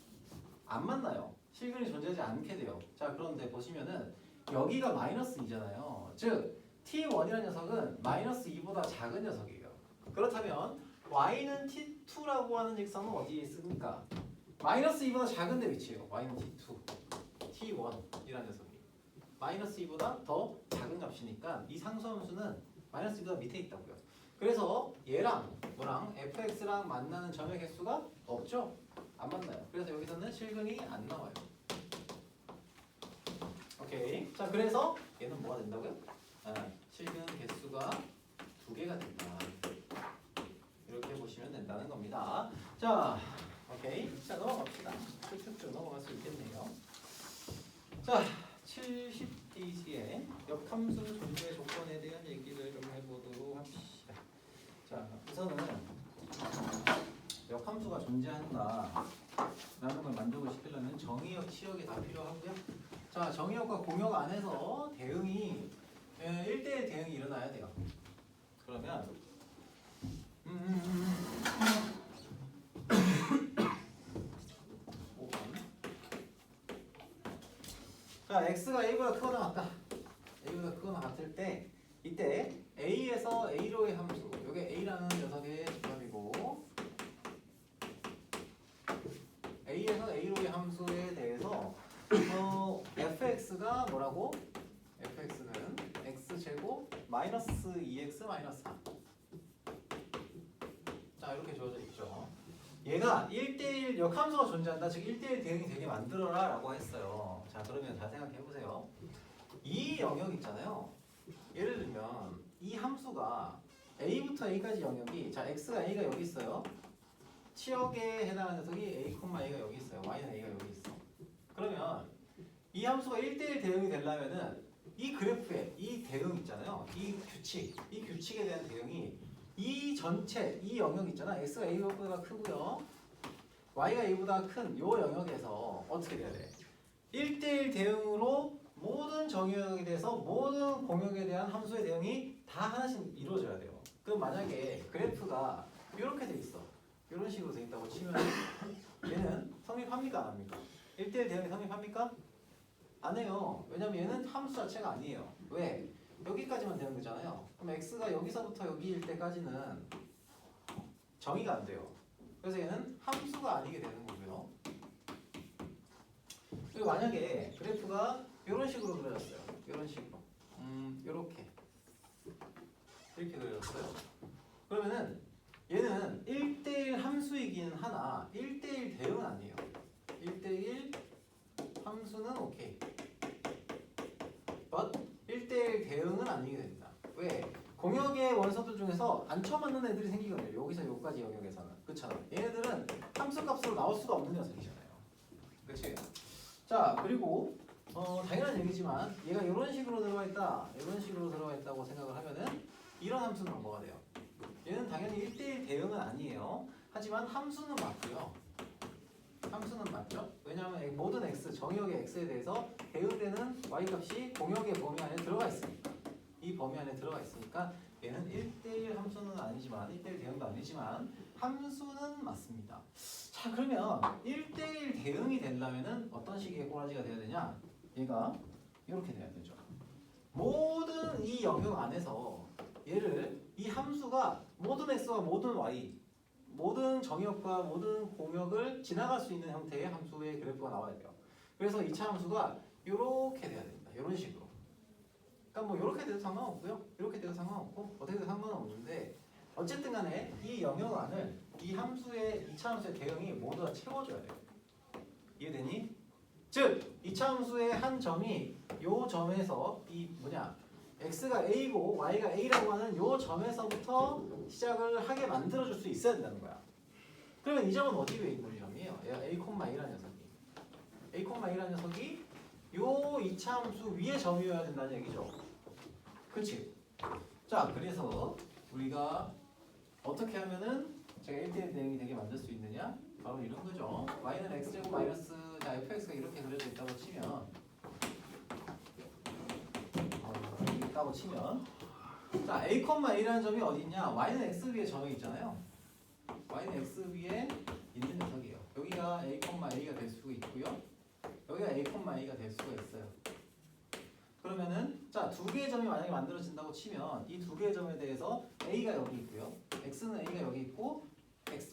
안 만나요. 실근이 존재하지 않게 돼요. 자, 그런데 보시면은 여기가 마이너스 2잖아요. 즉 T1이라는 녀석은 마이너스 2보다 작은 녀석이에요. 그렇다면 y는 t2라고 하는 직선은 어디에 있습니까? 마이너스 2보다 작은 데 위치해요. y는 t2, t1이라는 녀석이 마이너스 2보다 더 작은 값이니까 이 상수함수는 마이너스 2보다 밑에 있다고요. 그래서 얘랑 뭐랑 fx랑 만나는 점의 개수가 없죠? 안 만나요. 그래서 여기서는 실근이 안 나와요. 오케이. 자, 그래서 얘는 뭐가 된다고요? 실근 개수가 두 개가 된다. 이렇게 보시면 된다는 겁니다. 자, 오케이. 자, 넘어갑시다. 쭉쭉쭉 넘어갈 수 있겠네요. 자, 70페이지에 역함수 존재 조건에 대한 얘기를 좀 해보도록 합시다. 자, 우선은 역함수가 존재한다 라는 걸 만족을 시키려면 정의역, 치역이 다 필요하고요. 자, 정의역과 공역 안에서 대응이 1대1 대응이 일어나야 돼요. 그러면 자, x가 a보다 크거나 같다. a보다 크거나 같을 때 이때 a에서 a로의 함수, 이게 a라는 녀석의 집합이고 a에서 a로의 함수에 대해서 fx가 뭐라고? fx는 x제곱 마이너스 2x 마이너스 4. 자, 이렇게 주어져 있죠. 얘가 1대1 역함수가 존재한다. 즉 1대1 대응이 되게 만들어라 라고 했어요. 자, 그러면 잘 생각해 보세요. 이 영역 있잖아요. 예를 들면 이 함수가 a부터 a까지 영역이, 자, x가 a가 여기 있어요. 치역에 해당하는 녀석이 a, a가 여기 있어요. y는 a가 여기 있어. 그러면 이 함수가 1대1 대응이 되려면은 이 그래프에 이 대응 있잖아요. 이 규칙에 대한 대응이 이 전체, 이 영역 있잖아. x가 a보다 크고요. y가 a보다 큰 요 영역에서 어떻게 돼야 돼? 1대1 대응으로 모든 정의역에 대해서 모든 공역에 대한 함수의 대응이 다 하나씩 이루어져야 돼요. 그럼 만약에 그래프가 이렇게 돼 있어. 이런 식으로 돼 있다고 치면 얘는 성립합니까? 안 합니까? 1대1 대응이 성립합니까? 안 해요. 왜냐면 얘는 함수 자체가 아니에요. 왜? 여기까지만 되는 거잖아요. 그럼 x가 여기서부터 여기일 때까지는 정의가 안 돼요. 그래서 얘는 함수가 아니게 되는 거고요. 그리고 만약에 그래프가 이런 식으로 그려졌어요. 이런 식으로. 이렇게 그려졌어요. 그러면은 얘는 1대1 함수이긴 하나 1대1 대응은 아니에요. 1대1 함수는 오케이. but 1대1 대응은 아니게 됩니다. 왜? 공역의 원소들 중에서 안 쳐맞는 애들이 생기거든요. 여기서 여기까지 영역에서는. 그렇잖아. 얘네들은 함수값으로 나올 수가 없는 녀석이잖아요. 그치? 자, 그리고 당연한 얘기지만 얘가 이런 식으로 들어가 있다, 이런 식으로 들어가 있다고 생각을 하면은 이런 함수는 뭐가 돼요? 얘는 당연히 1대1 대응은 아니에요. 하지만 함수는 맞고요. 함수는 맞죠? 왜냐하면 모든 x, 정의역의 x에 대해서 대응되는 y값이 공역의 범위 안에 들어가 있으니까. 이 범위 안에 들어가 있으니까 얘는 1대1 함수는 아니지만 1대1 대응도 아니지만 함수는 맞습니다. 자, 그러면 1대1 대응이 되려면은 어떤 식의 꼬라지가 돼야 되냐? 얘가 이렇게 돼야 되죠. 모든 이 영역 안에서 얘를 이 함수가 모든 x와 모든 y, 모든 정역과 모든 공역을 지나갈 수 있는 형태의 함수의 그래프가 나와야 돼요. 그래서 2차 함수가 이렇게 돼야 됩니다. 이런 식으로. 그러니까 뭐 이렇게 돼도 상관없고요. 이렇게 돼도 상관없고 어떻게 돼도 상관없는데 어쨌든 간에 이 영역 안을 이 함수의 2차 함수의 대응이 모두 다 채워줘야 돼요. 이해되니? 즉 2차 함수의 한 점이 요 점에서 이 뭐냐 x가 a고 y가 a라고 하는 요 점에서부터 시작을 하게 만들어줄 수 있어야 된다는 거야. 그러면 이 점은 어디에 있는 점이에요? a, a라는 녀석이 a라는 녀석이 요 2차 함수 위의 점이어야 된다는 얘기죠. 그렇지? 자, 그래서 우리가 어떻게 하면은 제가 1대1 대응이 되게 만들 수 있느냐? 바로 이런 거죠. y는 x제곱 마이너스 자 fx가 이렇게 그려져 있다고 치면 있다고 치면 자 a, a라는 점이 어디 있냐? y는 x 위에 점이 있잖아요. y는 x 위에 있는 녀석이에요. 여기가 a, a가 될 수가 있고요. 여기가 a, a가 될 수가 있어요. 그러면은 자 두 개의 점이 만약에 만들어진다고 치면 이 두 개의 점에 대해서 a가 여기 있고요. x는 a가 여기 있고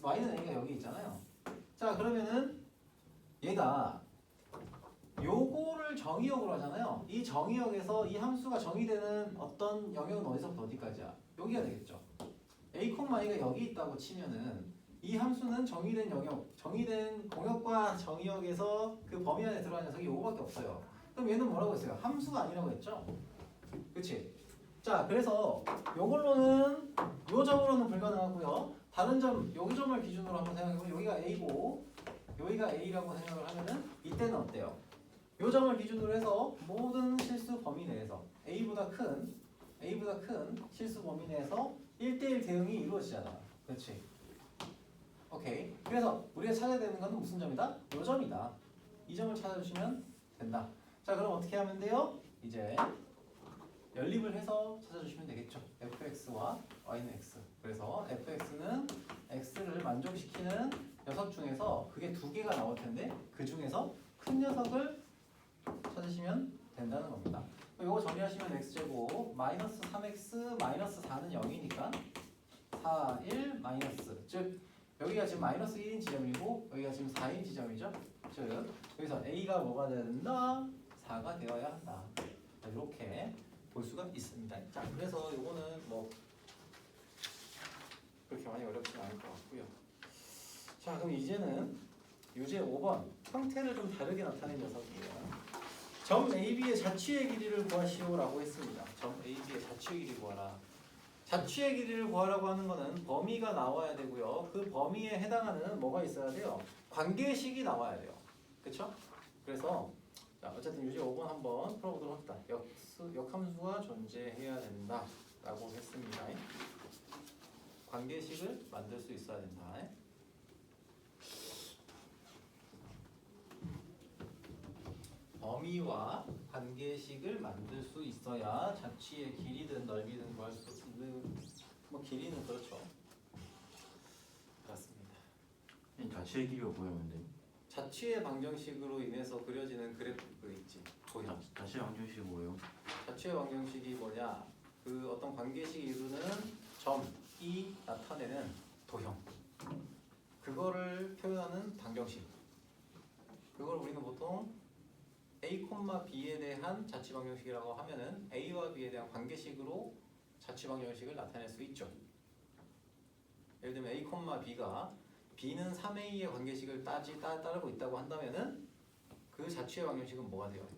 y는 a가 여기 있잖아요. 자 그러면은 얘가 요거를 정의역으로 하잖아요. 이 정의역에서 이 함수가 정의되는 어떤 영역은 어디서부터 어디까지야? 여기가 되겠죠. a, a가 여기 있다고 치면은 이 함수는 정의된 영역, 정의된 공역과 정의역에서 그 범위 안에 들어가는 녀석이 요거밖에 없어요. 그럼 얘는 뭐라고 했어요? 함수가 아니라고 했죠? 그치? 자 그래서 요걸로는 요 점으로는 불가능하고요. 다른 점, 여기 점을 기준으로 한번 생각해보면 여기가 a고 여기가 a라고 생각을 하면은 이때는 어때요? 요 점을 기준으로 해서 모든 실수 범위 내에서 a보다 큰 실수 범위 내에서 1대1 대응이 이루어지잖아. 그렇지? 오케이. 그래서 우리가 찾아야 되는 건 무슨 점이다? 요 점이다. 이 점을 찾아주시면 된다. 자 그럼 어떻게 하면 돼요? 이제 연립을 해서 찾아주시면 되겠죠. fx와 y는 x. 그래서 fx는 x를 만족시키는 녀석 중에서 그게 두 개가 나올 텐데 그 중에서 큰 녀석을 찾으시면 된다는 겁니다. 이거 정리하시면 x제곱 마이너스 3x 마이너스 4는 0이니까 4, 1 마이너스 즉 여기가 지금 마이너스 1인 지점이고 여기가 지금 4인 지점이죠. 즉 여기서 a가 뭐가 되어야 된다? 4가 되어야 한다. 이렇게 볼 수가 있습니다. 자 그래서 이거는 뭐 그렇게 많이 어렵지 않을 것 같고요. 자 그럼 이제는 유제 5번 형태를 좀 다르게 나타낸 녀석이에요. 점 AB의 자취의 길이를 구하시오라고 했습니다. 점 AB의 자취의 길이 구하라. 자취의 길이를 구하라고 하는 거는 범위가 나와야 되고요. 그 범위에 해당하는 뭐가 있어야 돼요? 관계식이 나와야 돼요. 그렇죠? 그래서 자, 어쨌든 유제 5번 한번 풀어보도록 합시다. 역함수가 존재해야 된다라고 했습니다. 관계식을 만들 수 있어야 된다. 범위와 관계식을 만들 수 있어야 자취의 길이든 넓이든 구할 수 있는 뭐 길이는 그렇죠. 그렇습니다. 자체의 길이가 뭐냐면 돼. 자취의 방정식으로 인해서 그려지는 그래프 있지. 도형. 자체 방정식이 뭐예요? 자취의 방정식이 뭐냐? 그 어떤 관계식이 이루는 점이 나타내는 도형. 그거를 표현하는 방정식. 그걸 우리는 보통 a, b에 대한 자취 방정식이라고 하면은 a와 b에 대한 관계식으로 자취 방정식을 나타낼 수 있죠. 예를 들면 a, b가 b는 3a의 관계식을 따르고 있다고 한다면은 그 자취의 방정식은 뭐가 돼요?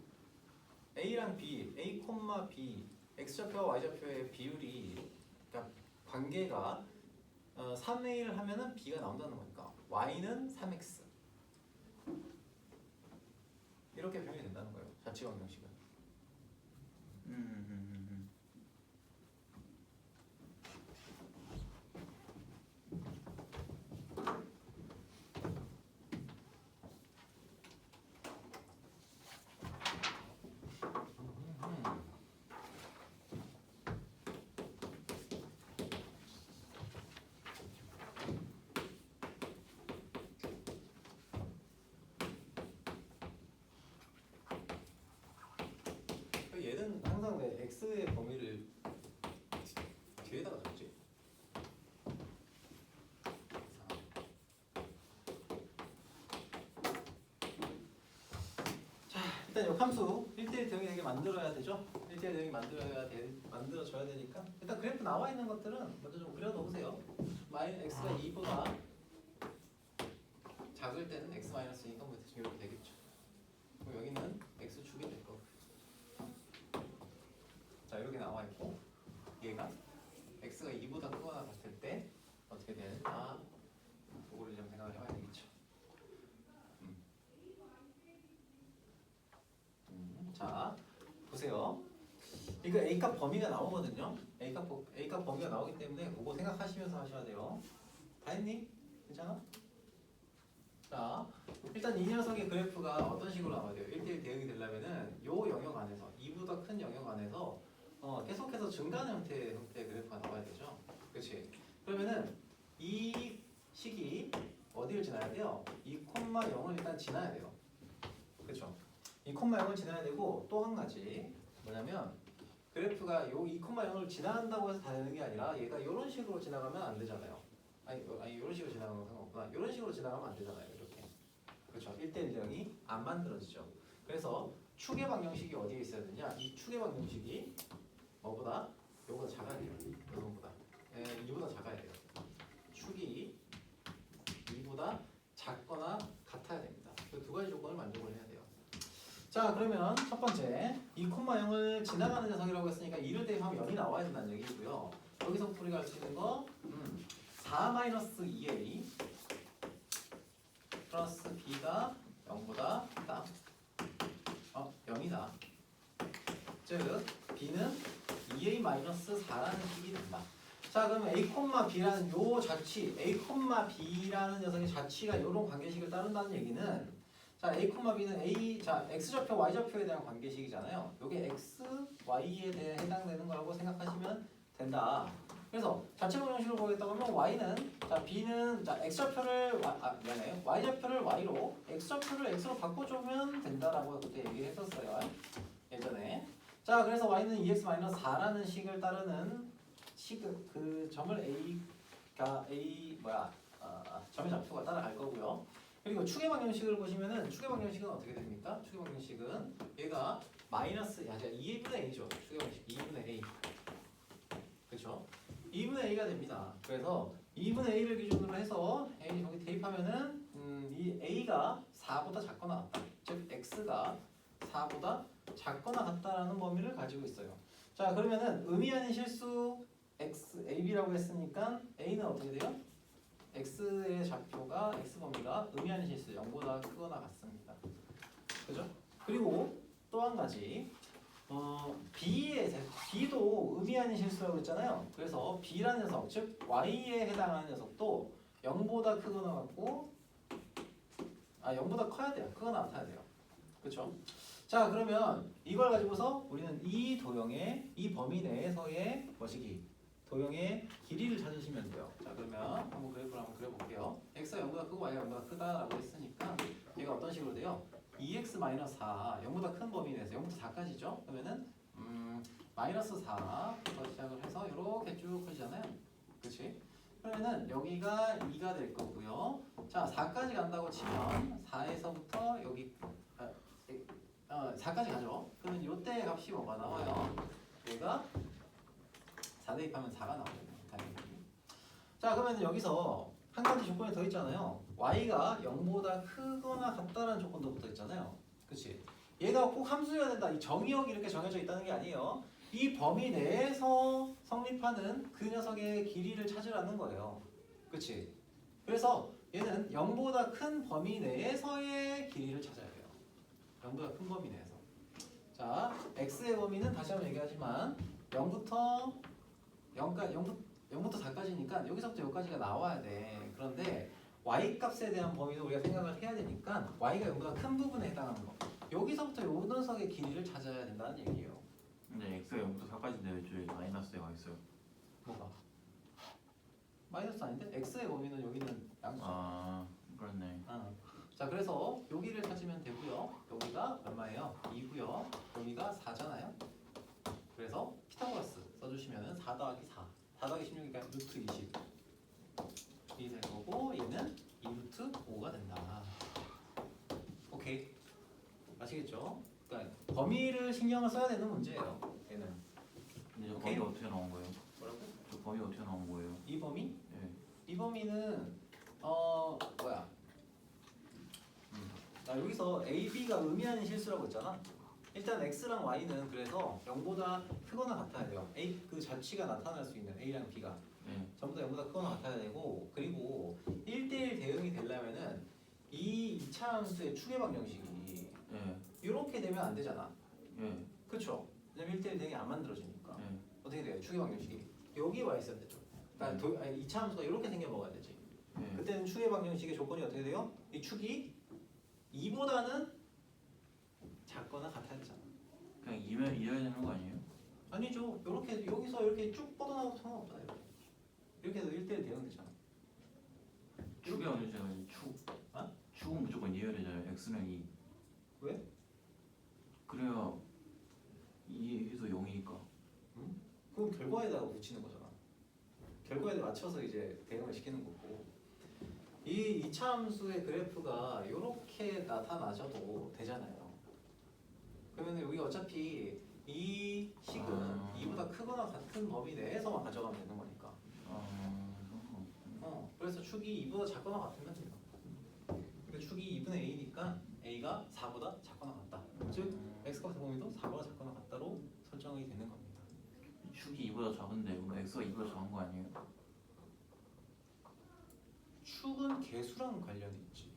a랑 b, a, b, x좌표와 y좌표의 비율이 그러니까 관계가 3a를 하면은 b가 나온다는 거니까 y는 3x 이렇게 표현이 된다는 거예요. 자취 방정식은. 얘는 항상 왜 x의 범위를 뒤에다가 줬지? 자, 일단 역함수 1대1 대응이 되게 만들어야 되죠? 1대1 대응이 만들어져야 되니까 일단 그래프 나와 있는 것들은 먼저 좀 그려놓으세요. x가 2보다 작을 때는 x-2니까 뭐 대충 이렇게 되겠죠. 그럼 여기는 x축이 될 거고. 자 이렇게 나와 있고 얘가 x가 2보다 크거나 같을 때 어떻게 되느냐 그거를 좀 생각을 해봐야 되겠죠. 자 보세요. 이거 A값 범위가 나오거든요. A값 범위가 나오기 때문에 그거 생각하시면서 하셔야 돼요. 다 했니? 괜찮아? 자 일단 이 녀석의 그래프가 어떤 식으로 나와야 돼요? 1대1 대응이 되려면은 요 영역 안에서 2보다 큰 영역 안에서 계속해서 증가하는 형태의 그래프가 나와야 되죠. 그렇지? 그러면은 이 식이 어디를 지나야 돼요? 2,0을 일단 지나야 돼요. 그렇죠? 2,0을 지나야 되고 또 한 가지 뭐냐면 그래프가 요 2,0을 지나간다고 해서 다 되는 게 아니라 얘가 이런 식으로 지나가면 안 되잖아요. 아니 이런 식으로 지나가는 건 상관없구나. 이런 식으로 지나가면 안 되잖아요. 이렇게. 그렇죠? 1대1 대응이 안 만들어지죠. 그래서 축의 방정식이 어디에 있어야 되냐? 이 축의 방정식이 뭐보다? 요거보다 작아야 돼요. 요거보다. 2보다 작아야 돼요. 축이 2보다 작거나 같아야 됩니다. 그 두 가지 조건을 만족을 해야 돼요. 자 그러면 첫 번째 2,0을 지나가는 녀석이라고 했으니까 2를 대입하면 0이 나와야 된다는 얘기고요. 여기서부터 우리가 알 수 있는 거 4-2a 플러스 b가 0보다 크다. 0이다. 즉 b는 2a-4라는 식이 된다. 자 그러면 a, b라는 요 자취 a, b라는 녀석의 자취가 이런 관계식을 따른다는 얘기는 자 a, b는 a 자 x좌표, y좌표에 대한 관계식이잖아요. 요게 x, y에 대해 해당되는 거라고 생각하시면 된다. 그래서 자체 방정식을 보겠다고 하면 y는 자 b는 자 x좌표를 미안해요. y좌표를 y로 x좌표를 x로 바꿔주면 된다라고 그때 얘기했었어요. 예전에. 자 그래서 y는 2x-4라는 식을 따르는 그 점을 a가 점의 좌표가 따라갈 거고요. 그리고 축의 방정식을 보시면은 축의 방정식은 어떻게 됩니까? 축의 방정식은 얘가 마이너스 2분의 a죠. 축의 방정식 2분의 a. 그렇죠? 2분의 a가 됩니다. 그래서 2분의 a를 기준으로 해서 a 여기 대입하면은 이 a가 4보다 작거나 같다. 즉 x가 4보다 작거나 같다라는 범위를 가지고 있어요. 자 그러면은 의미 아닌 실수 x ab라고 했으니까 a는 어떻게 돼요? x의 좌표가 x 범위가 의미 아닌 실수 0보다 크거나 같습니다. 그죠? 그리고 또 한 가지 b도 의미 아닌 실수라고 했잖아요. 그래서 b라는 녀석 즉 y에 해당하는 녀석도 0보다 크거나 같고 0보다 커야 돼요. 크거나 같아야 돼요. 그렇죠? 자 그러면 이걸 가지고서 우리는 이 도형의 이 범위 내에서의 도형의 길이를 찾으시면 돼요. 자 그러면 한번 그래프를 한번 그려볼게요. x가 0보다 크고 y가 0보다 크다라고 했으니까 얘가 어떤 식으로 돼요? 2x-4 0보다 큰 범위 내에서 0부터 4까지죠. 그러면은 마이너스 4부터 시작을 해서 이렇게 쭉 커지잖아요. 그렇지? 그러면은 여기가 2가 될 거고요. 자 4까지 간다고 치면 4에서부터 여기 4까지 가죠. 그러면 이때 값이 뭐가 나와요? 얘가 4 대입하면 4가 나오거든요. 당연히. 자 그러면 여기서 한 가지 조건이 더 있잖아요. y가 0보다 크거나 같다라는 조건도 붙어 있잖아요. 그렇지? 얘가 꼭 함수여야 된다. 이 정의역이 이렇게 정해져 있다는 게 아니에요. 이 범위 내에서 성립하는 그 녀석의 길이를 찾으라는 거예요. 그렇지? 그래서 얘는 0보다 큰 범위 내에서의 길이를 찾아야 돼요. 0보다 큰 범위 내에서. 자, x의 범위는 다시 한번 얘기하지만 0부터 4까지니까 여기서부터 여기까지가 나와야 돼. 그런데 y 값에 대한 범위도 우리가 생각을 해야 되니까 y가 0보다 큰 부분에 해당하는 거. 여기서부터 요 녀석의 길이를 찾아야 된다는 얘기예요. 근데 x가 0부터 4까지인데 왜 저기 마이너스가 있어요? 뭐가? 마이너스 아닌데? x의 범위는 여기는 양수. 아 그렇네. 자 그래서 여기를 찾으면 되고요. 여기가 얼마예요? 2고요. 여기가 4잖아요. 그래서 피타고라스 써주시면은 4 더하기 4. 4 더하기 16이니까 루트 20. 이 될 거고 얘는 2 루트 5가 된다. 오케이. 아시겠죠? 그러니까 범위를 신경을 써야 되는 문제예요. 얘는. 근데 저 오케이. 범위 어떻게 나온 거예요? 뭐라고? 저 범위 어떻게 나온 거예요? 이 범위? 예. 이 범위는 자 여기서 A, B가 의미하는 실수라고 했잖아. 일단 X랑 Y는 그래서 0보다 크거나 같아야 돼요. A 그 자취가 나타날 수 있는 A랑 B가 네. 전부 다 0보다 크거나 같아야 되고, 그리고 1대1 대응이 되려면은 이 이차함수의 추계 방정식이 네. 이렇게 되면 안 되잖아. 네. 그쵸? 왜냐면 1대1 대응이 안 만들어지니까. 네. 어떻게 돼요? 추계 방정식이 여기 와 있어야 되죠. 그러니까 이차함수가 이렇게 생겨 먹어야 되지. 네. 그때는 추계 방정식의 조건이 어떻게 돼요? 이 축이 2보다는 작거나 같아야 되잖아. 그냥 이어야 되는 거 아니에요? 아니죠. 이렇게 여기서 이렇게 쭉 뻗어나가도 상관없잖아요. 이렇게 해도 1대1 대응되잖아. 축이 아니잖아요. 축. 어? 축은 무조건 이어야 되잖아요. X는 2. 왜? 그래야 2에서 0이니까. 그건 결과에다가 붙이는 거잖아. 결과에 맞춰서 이제 대응을 시키는 거고. 이 이차함수의 그래프가 이렇게 나타나셔도 되잖아요. 그러면 여기 어차피 이 식은 2보다 크거나 같은 범위 내에서만 가져가면 되는 거니까. 그래서 축이 2보다 작거나 같으면 돼요. 근데 축이 2분의 a니까 a가 4보다 작거나 같다. 즉 x값의 범위도 4보다 작거나 같다로 설정이 되는 겁니다. 축이 2보다 작은데 그럼 X가 2보다 작은 거 아니에요? 축은 개수랑 관련이 있지.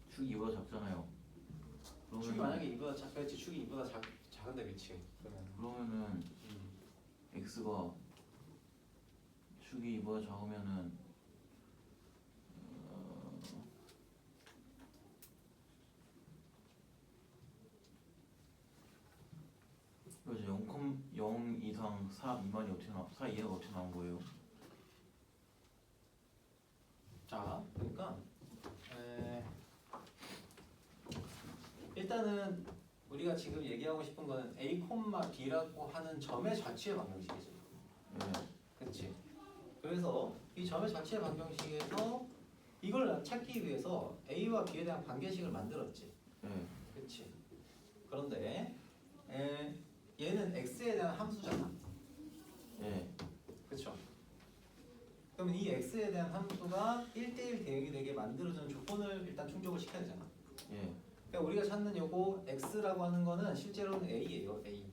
축이 2보다 작잖아요. 축이 만약에 2보다 작겠지, 축이 2보다 작은데 그치? 그러면은 X가 축이 2보다 작으면은 그래서 0 이상 4 미만이 어떻게 4 이하가 어떻게 나온 거예요? 자, 그러니까 일단은 우리가 지금 얘기하고 싶은 거는 A, B라고 하는 점의 좌치의 방정식이지. 네. 그렇지. 그래서 이 점의 좌치의 방정식에서 이걸 찾기 위해서 A와 B에 대한 관계식을 만들었지. 네. 그렇지. 그런데 얘는 X에 대한 함수잖아. 네. 그렇죠. 그러면 이 X에 대한 함수가 1대1 대응이 되게 만들어주는 조건을 일단 충족을 시켜야 되잖아. 예. 그러니까 우리가 찾는 요거 X라고 하는 거는 실제로는 A예요. A.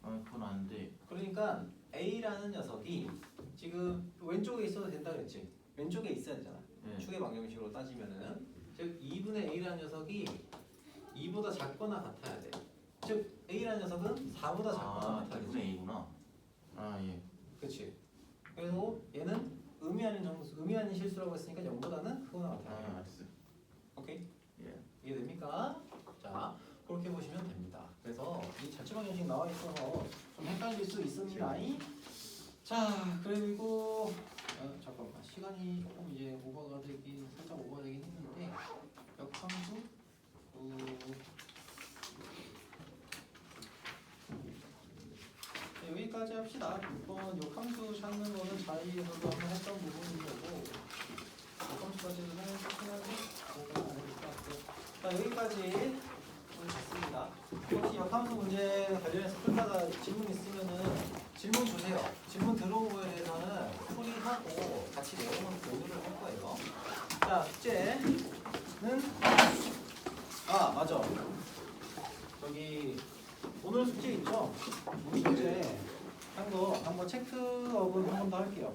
아 그건 안 돼. 그러니까 A라는 녀석이 지금 왼쪽에 있어도 된다 그랬지. 왼쪽에 있어야 되잖아. 네. 축의 방정식으로 따지면은 즉 2분의 A라는 녀석이 2보다 작거나 같아야 돼. 즉 A라는 녀석은 4보다 작거나 같아야 돼. 2분의 A구나. 아 예. 그렇지. 그래서 얘는 의미하는 실수라고 했으니까 0보다는 크거나 같아야 돼. 알았어. 오케이? 예. 이해됩니까? 자, 그렇게 보시면 됩니다. 그래서 이 자취 방정식 나와 있어서 좀 헷갈릴 수 있습니다. 자, 그리고 잠깐만 시간이 조금 이제 오버가 되긴 살짝 오버가 되긴 했는데 역함수 여기까지 합시다. 6번 역함수 찾는 거는 자리에서도 한번 했던 부분인 거고 역함수까지는 끝나지 공부는 안 해도 될것 같고. 자, 여기까지 오늘 봤습니다. 혹시 역함수 문제 관련해서 풀다가 질문 있으면은 질문 주세요. 질문 들어온 거에 대해서는 풀이하고 같이 내용을 공유를 할 거예요. 자, 숙제는 맞아. 저기 오늘 숙제 있죠? 오늘 숙제 한 거 한번 체크업을 한 번 더 할게요.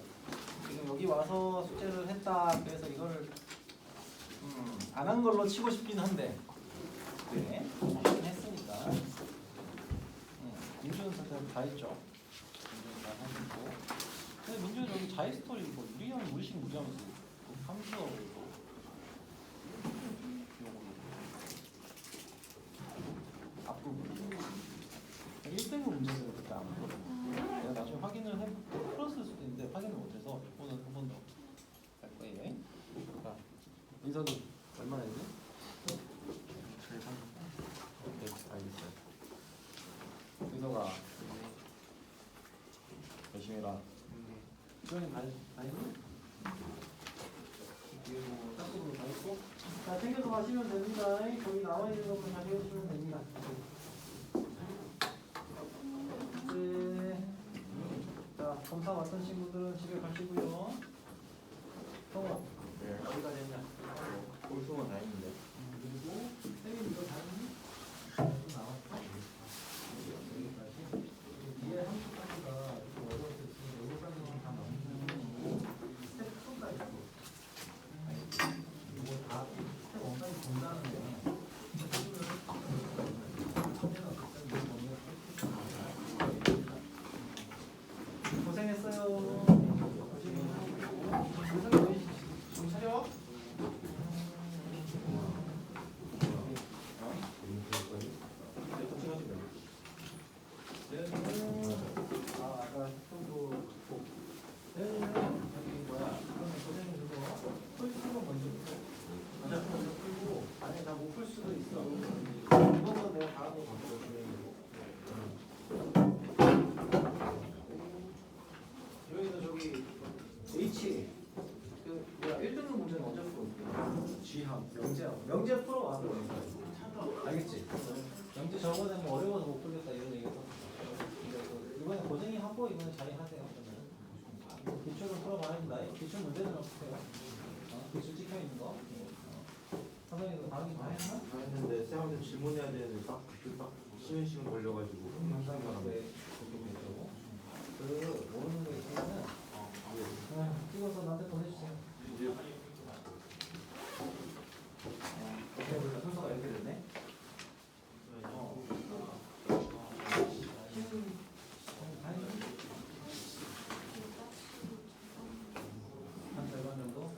지금 여기 와서 숙제를 했다. 그래서 이거를 안 한 걸로 치고 싶긴 한데 네, 하긴 했으니까 민준 선생님 다 했죠. 민준 다 하셨고 근데 민준 여기 자이 스토리 뭐 유리형 무리식 무리하면서 함수하고 이거 앞부분 1등급 문제를 그때 안 풀었거든요. 내가 나중에 확인을 해 풀었을 수도 있는데 확인을 못해서 이거는 한 번 더 할 거예요. 자, 민석이 얼마나 했니? 오케이, 알겠어요. 민석아 열심히 해라. 지원이 다 했니? 이거 짝꿍으로 다 했고 자, 챙겨서 가시면 됩니다. 거기 나와 있는 것만 잘 해주시면 됩니다. 검사 왔던 친구들은 집에 가시고요. 성우 네. 어디까지 했냐? 볼수만 다 했는데. 그리고 쌤이 이거 다니? 나왔어? 여기까지. 뒤에 30까지가 좀 어려울 수 있으니 여기까지는 다 넘기고 스텝 2까지 이거 다 스텝 1까지 본다는 게 고생했어요. 정신 차려. 아까 형도 얘는 여기 뭐야? 그러면 고생이 그거 풀 먼저 풀고 안에 다 못 풀 수도 있어. 이것도 내가 다음에 바꿔줄게. 여기도 저기 H 그 뭐야 1등급 문제는 언제 풀어볼게? G함 명제 풀어와 그러니까 알겠지? 명제 저번에 뭐 어려워서 못 풀겠다 이런 얘기가 이번에 고생이 하고 이번에 자리하세요. 그러면 기초를 풀어봐야 된다. 기초 문제는 없으세요? 기초 찍혀 있는 거. 선생님도 강의 다 했나? 다 했는데 쌤한테 질문해야 되는데 딱 쉬는 시간 걸려가지고 영상이 왜 그렇게 되죠? 그 모르는 거 있으면은 찍어서 나한테 보내주세요. 어떻게 보면 순서가 이렇게 됐네. 한 절반 정도?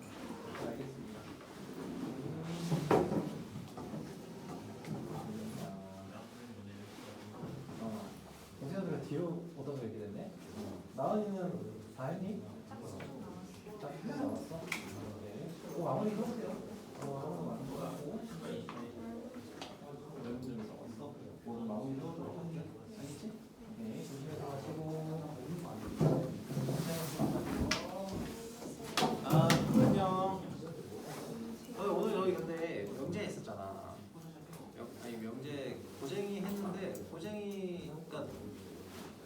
알겠습니다. 동생들가 뒤로 오던 거 이렇게 됐네. 나은이는 다 했니? 딱 나왔어? 네. 마무리 해보세요. 아무도 많은 거 같고. 여러분들 적었어? 오늘 마무리 해보도록 할게. 알겠지? 네, 조심해서 하시고. 안녕. 오늘 저희 근데 명제 했었잖아. 아니 명제 고쟁이 했는데 고쟁이 그러니까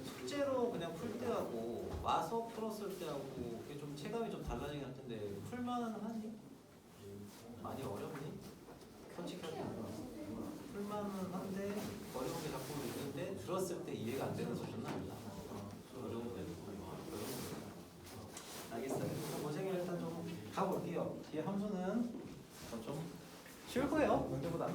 숙제로 그냥 풀 때하고 와서 풀었을 때하고 그게 좀 체감이 좀 달라지긴 할 텐데 풀만은 하니? 많이 어렵니? 솔직하게 풀만은 한데 어려운 게 자꾸 있는데 들었을 때 이해가 안 되는 수준은 아니다. 그 정도 되는 알겠어요. 고생을 일단 좀 가볼게요. 뒤에 함수는 좀 쉬울 거예요. 문제보다.